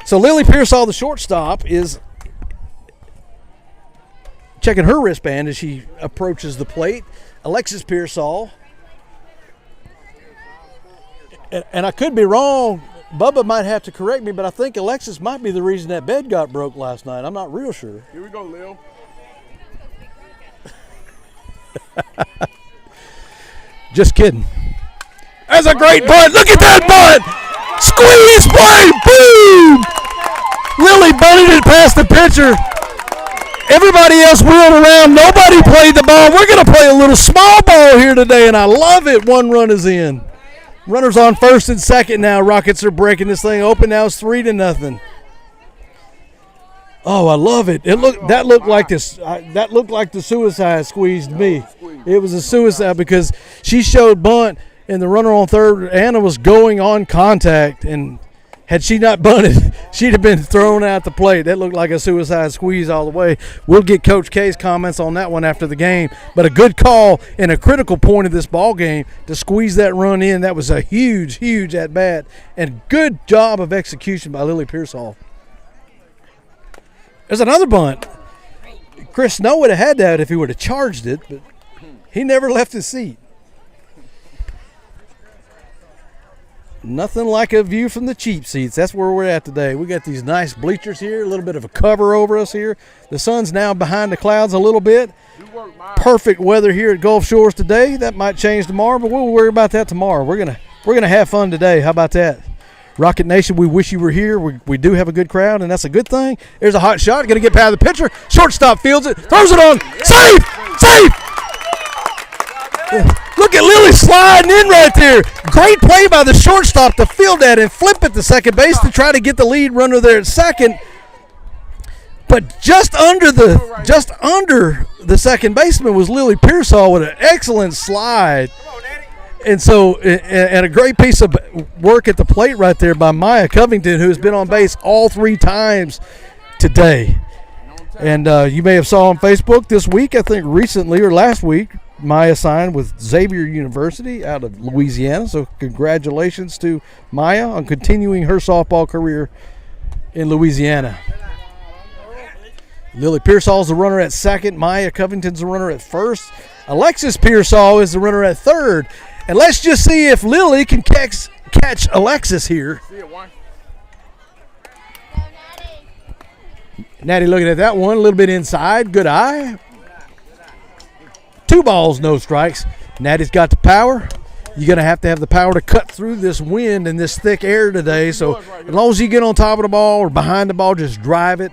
So Lily Pearsall, the shortstop, is checking her wristband as she approaches the plate. Alexis Pearsall, and I could be wrong, Bubba might have to correct me, but I think Alexis might be the reason that bed got broke last night. I'm not real sure. Here we go, Lil. Just kidding. That's a great bunt. Look at that bunt. Squeeze play. Boom. Lily bunted it past the pitcher. Everybody else wheeled around. Nobody played the ball. We're going to play a little small ball here today, and I love it. One run is in. Runners on first and second now. Rockets are breaking this thing open. Now it's 3-0. Oh, I love it. That looked like the suicide squeezed me. It was a suicide because she showed bunt, and the runner on third, Anna, was going on contact, and had she not bunted, she'd have been thrown out the plate. That looked like a suicide squeeze all the way. We'll get Coach K's comments on that one after the game. But a good call and a critical point of this ball game to squeeze that run in. That was a huge, huge at-bat, and good job of execution by Lily Pearsall. There's another bunt. Chris Snow would have had that if he would have charged it, but he never left his seat. Nothing like a view from the cheap seats. That's where we're at today. We got these nice bleachers here, a little bit of a cover over us here. The sun's now behind the clouds a little bit. Perfect weather here at Gulf Shores today. That might change tomorrow, but we'll worry about that tomorrow. We're gonna have fun today. How about that? Rocket Nation, we wish you were here. We do have a good crowd, and that's a good thing. There's a hot shot. Going to get past the pitcher. Shortstop fields it. Throws it on. Safe! Safe! Look at Lily sliding in right there. Great play by the shortstop to field that and flip it to second base to try to get the lead runner there at second. But just under the second baseman was Lily Pearsall with an excellent slide. And so, and a great piece of work at the plate right there by Maya Covington, who has been on base all 3 times today. And you may have saw on Facebook this week, I think recently or last week, Maya signed with Xavier University out of Louisiana. So congratulations to Maya on continuing her softball career in Louisiana. Lily Pearsall's the runner at second. Maya Covington's the runner at first. Alexis Pearsall is the runner at third. And let's just see if Lily can catch Alexis here. Natty looking at that one, a little bit inside. Good eye. 2 balls, no strikes. Natty's got the power. You're going to have the power to cut through this wind and this thick air today. So as long as you get on top of the ball or behind the ball, just drive it.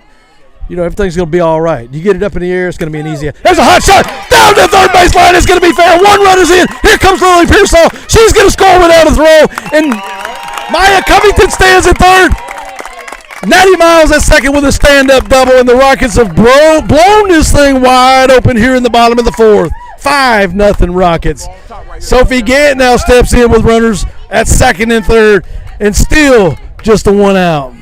You know, everything's going to be all right. You get it up in the air, it's going to be an easy. There's a hot shot down the third baseline. It's going to be fair. 1 runner's in. Here comes Lily Pearsall. She's going to score without a throw. And Maya Covington stands at third. Natty Miles at second with a stand-up double. And the Rockets have blown this thing wide open here in the bottom of the 4th. 5-0 Rockets. Sophie Gant now steps in with runners at second and third. And still just a 1 out.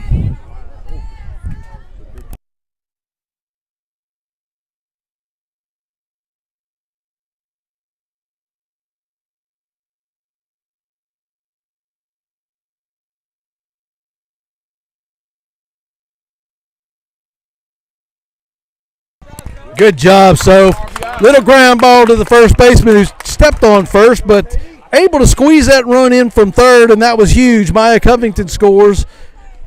Good job, Soph. Little ground ball to the first baseman who stepped on first, but able to squeeze that run in from third, and that was huge. Maya Covington scores.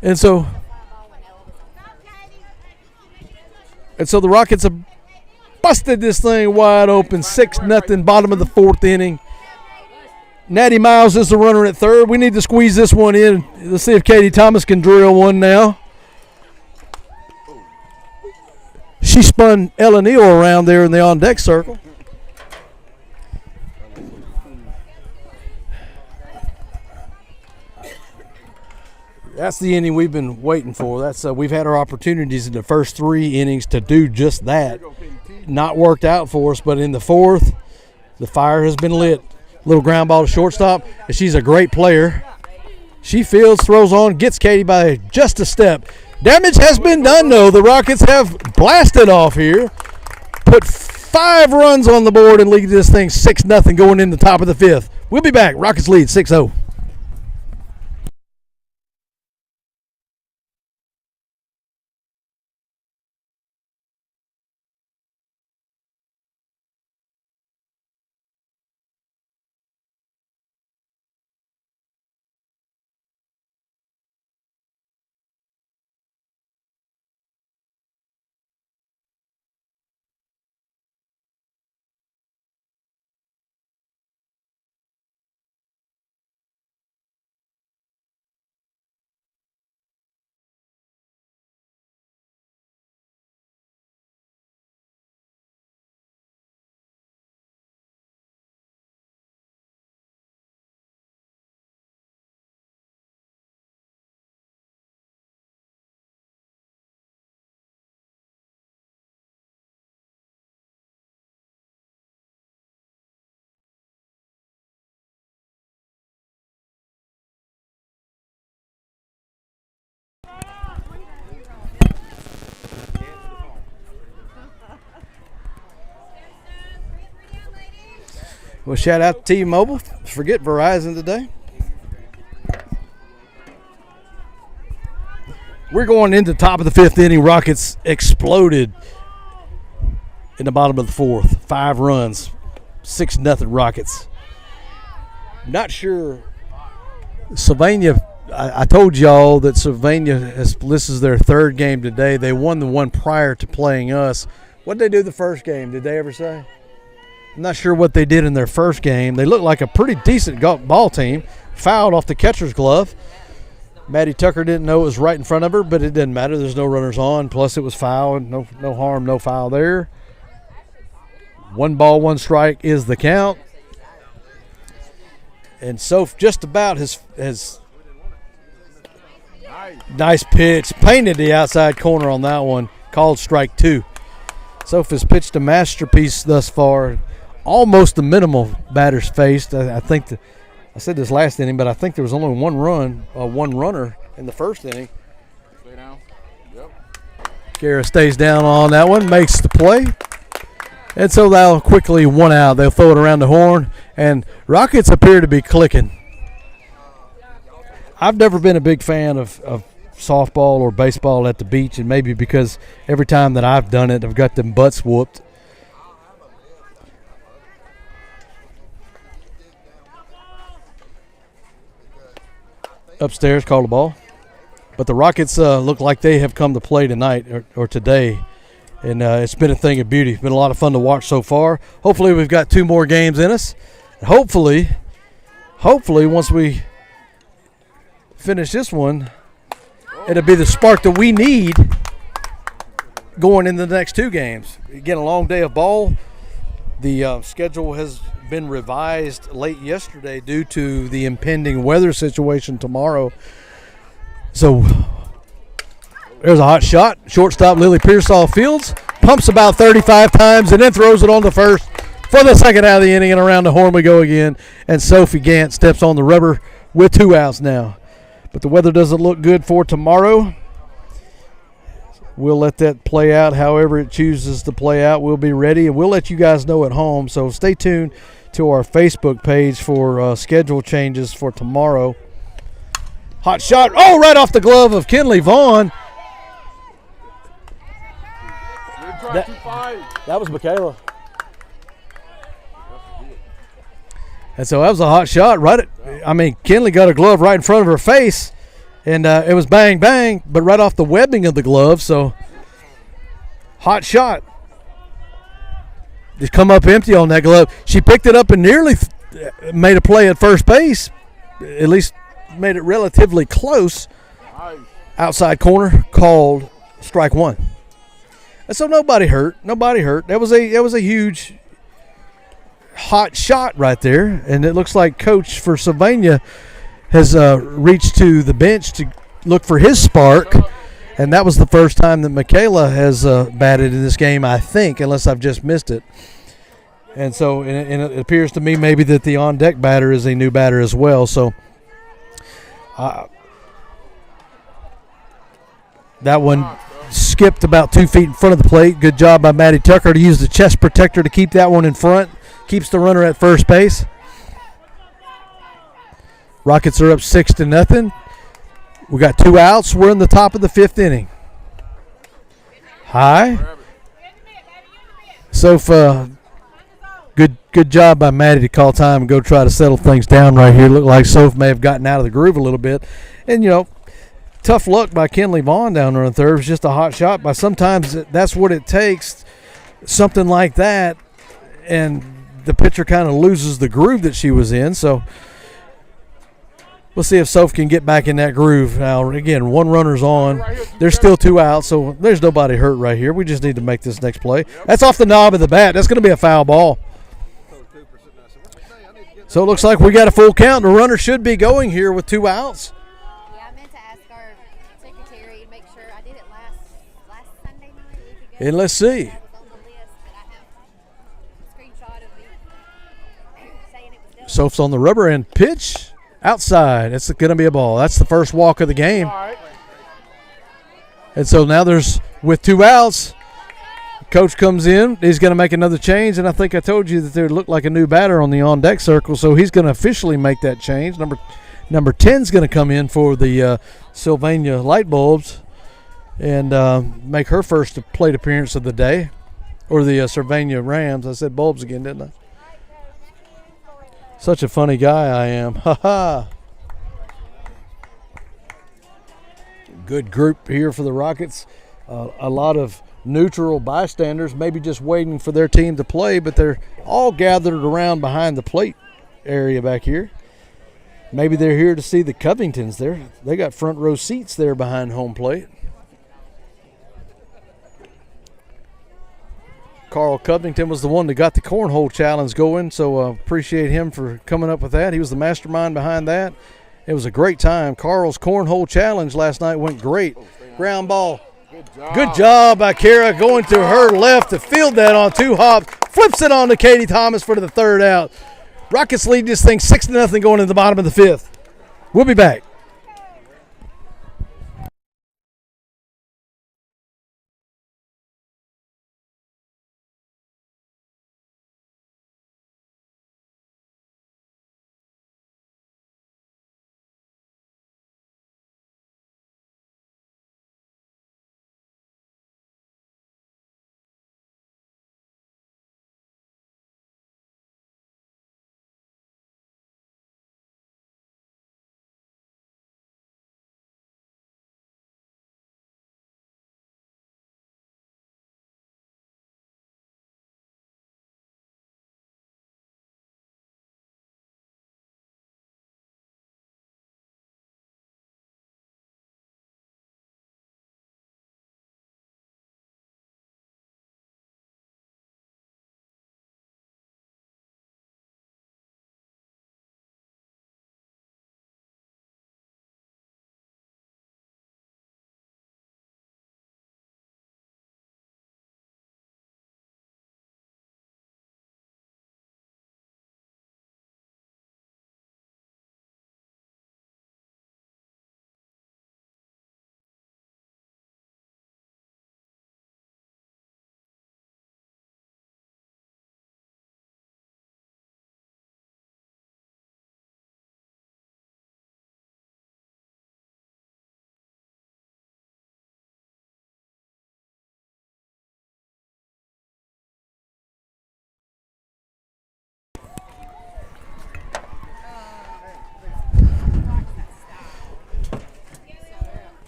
And so the Rockets have busted this thing wide open, 6-0, bottom of the 4th inning. Natty Miles is the runner at third. We need to squeeze this one in. Let's see if Katie Thomas can drill one now. She spun Ella Neal around there in the on-deck circle. That's the inning we've been waiting for. That's we've had our opportunities in the first 3 innings to do just that. Not worked out for us, but in the 4th, the fire has been lit. Little ground ball to shortstop, and she's a great player. She fields, throws on, gets Katie by just a step. Damage has been done, though. The Rockets have blasted off here. Put 5 runs on the board and lead this thing 6-0 going in the top of the 5th. We'll be back. Rockets lead 6-0. Well, shout out to T-Mobile. Forget Verizon today. We're going into the top of the 5th inning. Rockets exploded in the bottom of the 4th. 5 runs, 6-0 Rockets. Not sure. Sylvania, I told y'all that Sylvania, this is their 3rd game today. They won the one prior to playing us. What did they do the first game? Did they ever say? I'm not sure what they did in their first game. They looked like a pretty decent ball team. Fouled off the catcher's glove. Maddie Tucker didn't know it was right in front of her, but it didn't matter. There's no runners on. Plus, it was foul. No harm, no foul there. 1 ball, 1 strike is the count. And Soph just about has nice pitch. Painted the outside corner on that one. Called strike 2. Soph has pitched a masterpiece thus far. Almost the minimal batters faced. I think I said this last inning, but I think there was only 1 runner in the first inning. Stay down. Yep. Kara stays down on that one, makes the play. And so they'll quickly 1 out. They'll throw it around the horn, and Rockets appear to be clicking. I've never been a big fan of softball or baseball at the beach, and maybe because every time that I've done it, I've got them butts whooped. Upstairs, call the ball. But the Rockets look like they have come to play tonight or today, and it's been a thing of beauty. It's been a lot of fun to watch so far. Hopefully we've got 2 more games in us. And hopefully once we finish this one, it'll be the spark that we need going into the next 2 games. Again, a long day of ball. The schedule has been revised late yesterday due to the impending weather situation tomorrow. So there's a hot shot. Shortstop Lily Pearsall fields, pumps about 35 times, and then throws it on the first for the second out of the inning, and around the horn we go again. And Sophie Gant steps on the rubber with 2 outs now. But the weather doesn't look good for tomorrow. We'll let that play out however it chooses to play out. We'll be ready, and we'll let you guys know at home. So stay tuned to our Facebook page for schedule changes for tomorrow. Hot shot. Oh, right off the glove of Kenley Vaughn. That was Michaela. And so that was a hot shot. Kenley got a glove right in front of her face. And it was bang, bang, but right off the webbing of the glove. So, hot shot. Just come up empty on that glove. She picked it up and nearly made a play at first base. At least made it relatively close. Outside corner, called strike 1. And so nobody hurt. That was a huge hot shot right there. And it looks like coach for Sylvania has reached to the bench look for his spark. And that was the first time that Michaela has batted in this game, I think, unless I've just missed it. And so and it appears to me maybe that the on-deck batter is a new batter as well. So that one skipped about 2 feet in front of the plate. Good job by Maddie Tucker to use the chest protector to keep that one in front. Keeps the runner at first base. Rockets are up 6-0. We got 2 outs. We're in the top of the 5th inning. High. So good job by Maddie to call time and go try to settle things down right here. Looked like Soph may have gotten out of the groove a little bit. And, tough luck by Kenley Vaughn down there on third. It was just a hot shot. But sometimes that's what it takes, something like that, and the pitcher kind of loses the groove that she was in. So we'll see if Soph can get back in that groove. Now, again, 1 runner's on. There's still 2 outs, so there's nobody hurt right here. We just need to make this next play. That's off the knob of the bat. That's going to be a foul ball. So it looks like we got a full count. The runner should be going here with 2 outs. Yeah, I meant to ask our secretary and make sure. I did it last Sunday night. A week ago. And let's see. That was on the list, but I have a screenshot of me saying it was done. Soph's on the rubber and pitch outside. It's going to be a ball. That's the first walk of the game. And so now with 2 outs, coach comes in. He's going to make another change, and I think I told you that there looked like a new batter on the on-deck circle, so he's going to officially make that change. Number 10 is going to come in for the Sylvania Light Bulbs and make her first plate appearance of the day, or the Sylvania Rams. I said Bulbs again, didn't I? Such a funny guy I am. Ha ha. Good group here for the Rockets. A lot of neutral bystanders, maybe just waiting for their team to play, but they're all gathered around behind the plate area back here. Maybe they're here to see the Covingtons there. They got front row seats there behind home plate. Carl Covington was the one that got the cornhole challenge going, so appreciate him for coming up with that. He was the mastermind behind that. It was a great time. Carl's cornhole challenge last night went great. Ground ball. Good job by Kara going to her left to field that on 2 hops. Flips it on to Katie Thomas for the 3rd out. Rockets lead this thing 6-0 going into the bottom of the 5th. We'll be back.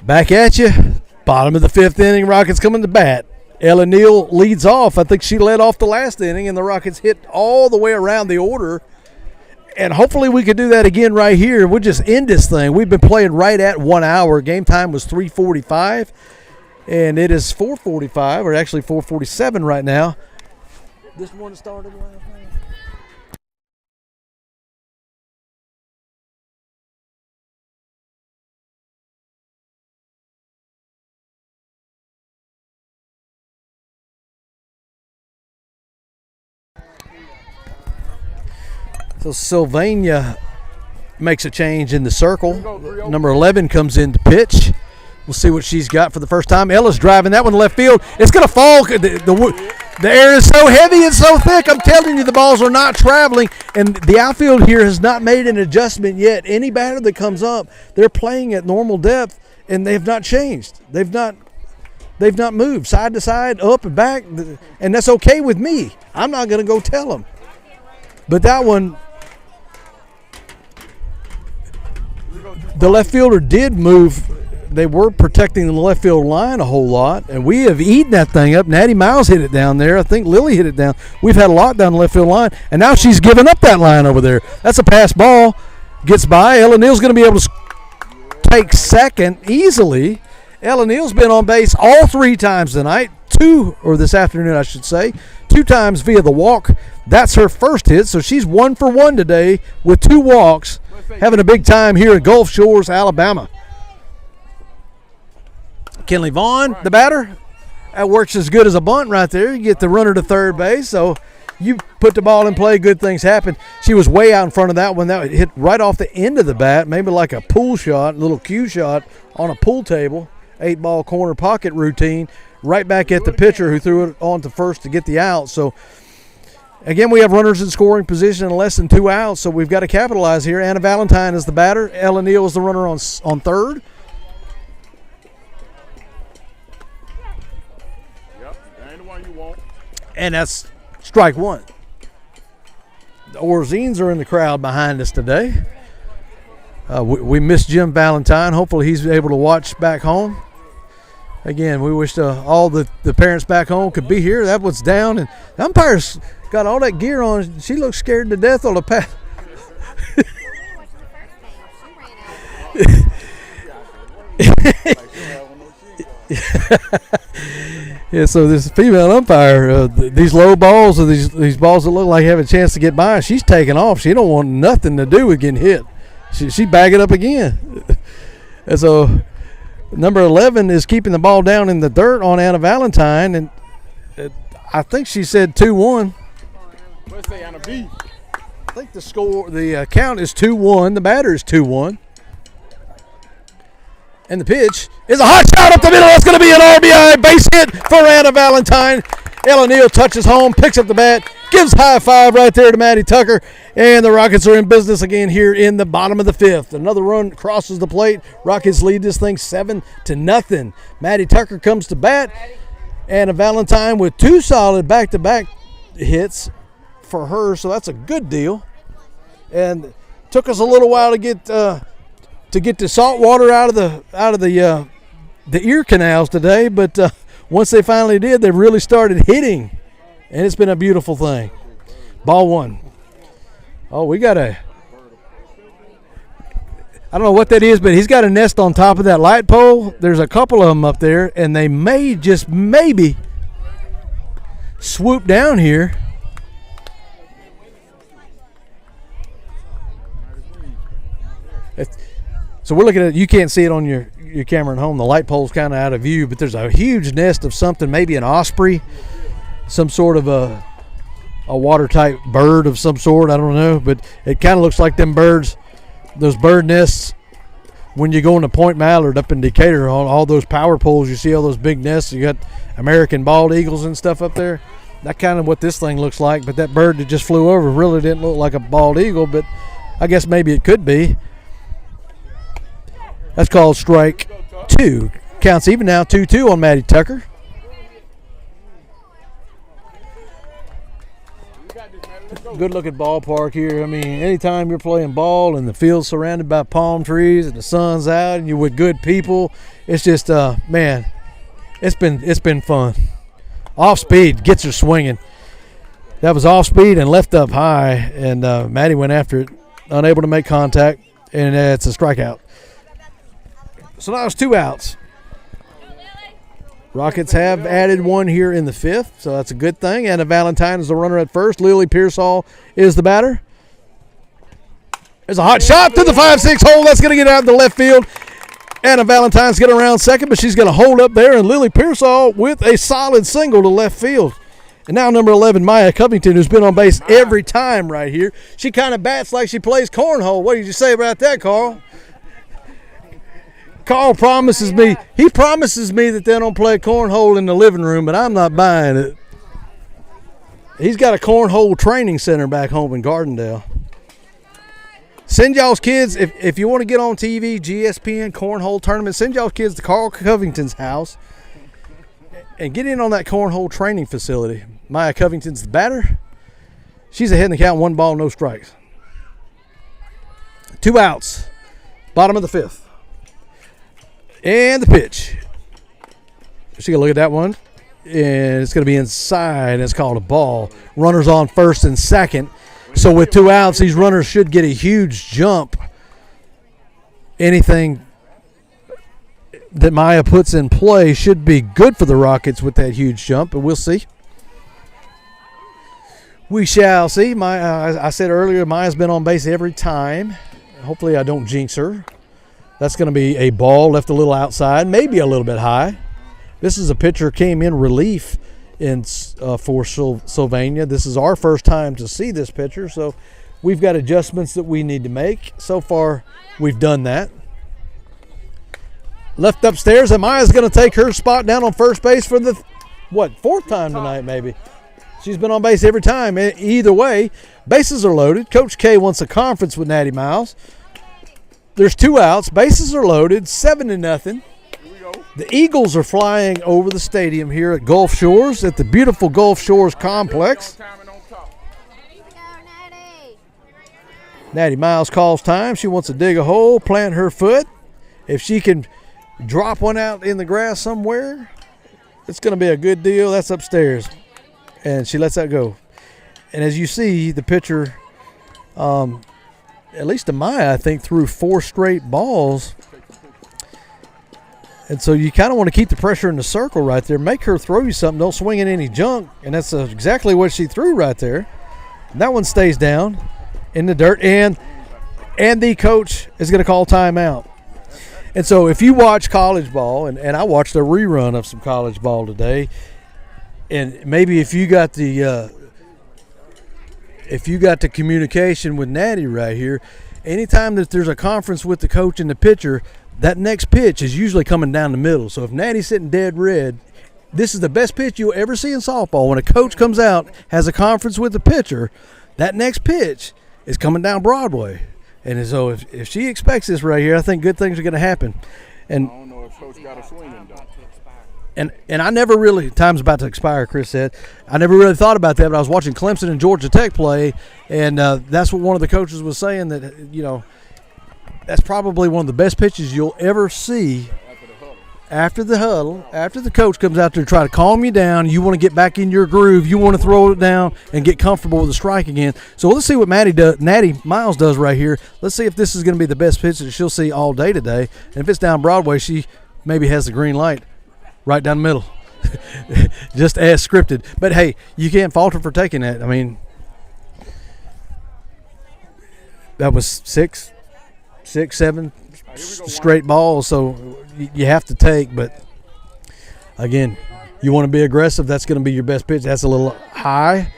Back at you. Bottom of the 5th inning. Rockets coming to bat. Ella Neal leads off. I think she led off the last inning, and the Rockets hit all the way around the order. And hopefully we could do that again right here. We'll just end this thing. We've been playing right at 1 hour. Game time was 3:45, and it is 4:45, or actually 4:47 right now. This one started last night. So Sylvania makes a change in the circle. Number 11 comes in to pitch. We'll see what she's got for the first time. Ella's driving that one to left field. It's going to fall. The air is so heavy and so thick. I'm telling you, the balls are not traveling. And the outfield here has not made an adjustment yet. Any batter that comes up, they're playing at normal depth, and they have not changed. They've not moved side to side, up and back, and that's okay with me. I'm not going to go tell them. But that one, the left fielder did move. They were protecting the left field line a whole lot, and we have eaten that thing up. Natty Miles hit it down there. I think Lily hit it down. We've had a lot down the left field line, and now she's giving up that line over there. That's a pass ball. Gets by. Ella Neal's going to be able to take second easily. Ella Neal's been on base all 3 times tonight, this afternoon I should say, 2 times via the walk. That's her first hit, so she's 1 for 1 today with 2 walks, having a big time here at Gulf Shores, Alabama. Kenley Vaughn, the batter. That works as good as a bunt right there. You get the runner to third base, so you put the ball in play, good things happen. She was way out in front of that one. That hit right off the end of the bat, maybe like a pool shot, a little cue shot on a pool table, 8-ball corner pocket routine, right back at the pitcher who threw it on to first to get the out. So, again, we have runners in scoring position and less than 2 outs, so we've got to capitalize here. Anna Valentine is the batter. Ella Neal is the runner on third. And that's strike 1. The Orzines are in the crowd behind us today. We miss Jim Valentine. Hopefully he's able to watch back home. Again, we wish all the parents back home could be here. That was down, and the umpire's got all that gear on. She looks scared to death on the path. Yeah, so this female umpire, these low balls or these balls that look like have a chance to get by, she's taking off. She don't want nothing to do with getting hit. She bag it up again. And so number 11 is keeping the ball down in the dirt on Anna Valentine, and I think she said 2-1. Let's say Anna B. I think the count is 2-1. The batter is 2-1. And the pitch is a hot shot up the middle. That's going to be an RBI base hit for Anna Valentine. Ella Neal touches home, picks up the bat, gives high five right there to Maddie Tucker, and the Rockets are in business again here in the bottom of the 5th. Another run crosses the plate. Rockets lead this thing 7-0. Maddie Tucker comes to bat. Anna Valentine with 2 solid back-to-back hits for her, so that's a good deal. And took us a little while to get the salt water out of the ear canals today, but once they finally did, they really started hitting, and it's been a beautiful thing. Ball 1. Oh, we got I don't know what that is, but he's got a nest on top of that light pole. There's a couple of them up there, and they may just maybe swoop down here. So we're looking at it. You can't see it on your camera at home. The light pole's kind of out of view, but there's a huge nest of something, maybe an osprey, some sort of a water-type bird of some sort. I don't know, but it kind of looks like them birds, those bird nests when you go into Point Mallard up in Decatur, on all those power poles, you see all those big nests. You got American bald eagles and stuff up there. That's kind of what this thing looks like, but that bird that just flew over really didn't look like a bald eagle, but I guess maybe it could be. That's called strike 2. Counts even now, 2-2 on Maddie Tucker. Good looking ballpark here. I mean, anytime you're playing ball and the field's surrounded by palm trees and the sun's out and you're with good people, it's just man, it's been fun. Off speed gets her swinging. That was off speed and left up high, and Maddie went after it, unable to make contact, and it's a strikeout. So now it's 2 outs. Rockets have added 1 here in the 5th, so that's a good thing. Anna Valentine is the runner at first. Lily Pearsall is the batter. There's a hot shot to the 5-6 hole. That's going to get out in the left field. Anna Valentine's getting around second, but she's going to hold up there, and Lily Pearsall with a solid single to left field. And now number 11, Maya Covington, who's been on base every time right here. She kind of bats like she plays cornhole. What did you say about that, Carl? Carl promises me that they don't play cornhole in the living room, but I'm not buying it. He's got a cornhole training center back home in Gardendale. Send y'all's kids, if you want to get on TV, GSPN, cornhole tournament, send y'all's kids to Carl Covington's house and get in on that cornhole training facility. Maya Covington's the batter. She's ahead in the count, 1 ball, no strikes. 2 outs, bottom of the 5th. And the pitch. She can look at that one. And it's going to be inside, and it's called a ball. Runners on first and second. So with 2 outs, these runners should get a huge jump. Anything that Maya puts in play should be good for the Rockets with that huge jump, but we'll see. We shall see. I said earlier, Maya's been on base every time. Hopefully I don't jinx her. That's going to be a ball left a little outside, maybe a little bit high. This is a pitcher came in relief for Sylvania. This is our first time to see this pitcher, so we've got adjustments that we need to make. So far, we've done that. Left upstairs, and Maya's going to take her spot down on first base for the, 4th time tonight maybe. She's been on base every time. Either way, bases are loaded. Coach K wants a conference with Natty Miles. There's 2 outs. Bases are loaded, 7-0. The Eagles are flying over the stadium here at Gulf Shores, at the beautiful Gulf Shores complex. Natty Miles calls time. She wants to dig a hole, plant her foot. If she can drop one out in the grass somewhere, it's going to be a good deal. That's upstairs. And she lets that go. And as you see, the pitcher, at least to Maya, I think, threw 4 straight balls. And so you kind of want to keep the pressure in the circle right there. Make her throw you something. Don't swing in any junk. And that's exactly what she threw right there. And that one stays down in the dirt. And the coach is going to call timeout. And so if you watch college ball, and I watched a rerun of some college ball today, and maybe if you got the communication with Natty right here, anytime that there's a conference with the coach and the pitcher, that next pitch is usually coming down the middle. So if Natty's sitting dead red, this is the best pitch you'll ever see in softball. When a coach comes out, has a conference with the pitcher, that next pitch is coming down Broadway. And so if she expects this right here, I think good things are going to happen. And I don't know if coach got a swinging done. And I never really, time's about to expire, Chris said. I never really thought about that, but I was watching Clemson and Georgia Tech play, and that's what one of the coaches was saying, that, that's probably one of the best pitches you'll ever see after the huddle, after the coach comes out there to try to calm you down. You want to get back in your groove. You want to throw it down and get comfortable with the strike again. So let's see what Natty Miles does right here. Let's see if this is going to be the best pitch that she'll see all day today. And if it's down Broadway, she maybe has the green light right down the middle, just as scripted. But, hey, you can't fault her for taking that. I mean, that was six, 7 straight balls, so you have to take. But, again, you want to be aggressive. That's going to be your best pitch. That's a little high.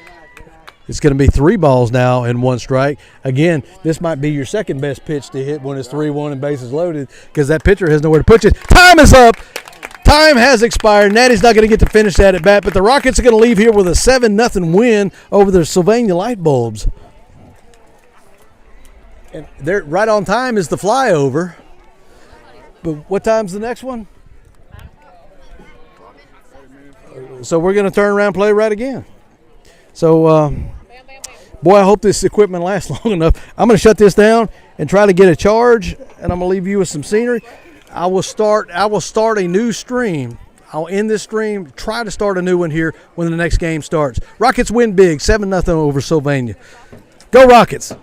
It's going to be 3 balls now and 1 strike. Again, this might be your second best pitch to hit when it's 3-1 and bases loaded, because that pitcher has nowhere to put you. Time is up. Time has expired. Natty's not going to get to finish that at bat, but the Rockets are going to leave here with a 7-0 win over the Sylvania Light Bulbs. And they're right on time is the flyover. But what time's the next one? So we're going to turn around and play right again. So, boy, I hope this equipment lasts long enough. I'm going to shut this down and try to get a charge, and I'm going to leave you with some scenery. I will start a new stream. I'll end this stream, try to start a new one here when the next game starts. Rockets win big, 7-0 over Sylvania. Go Rockets.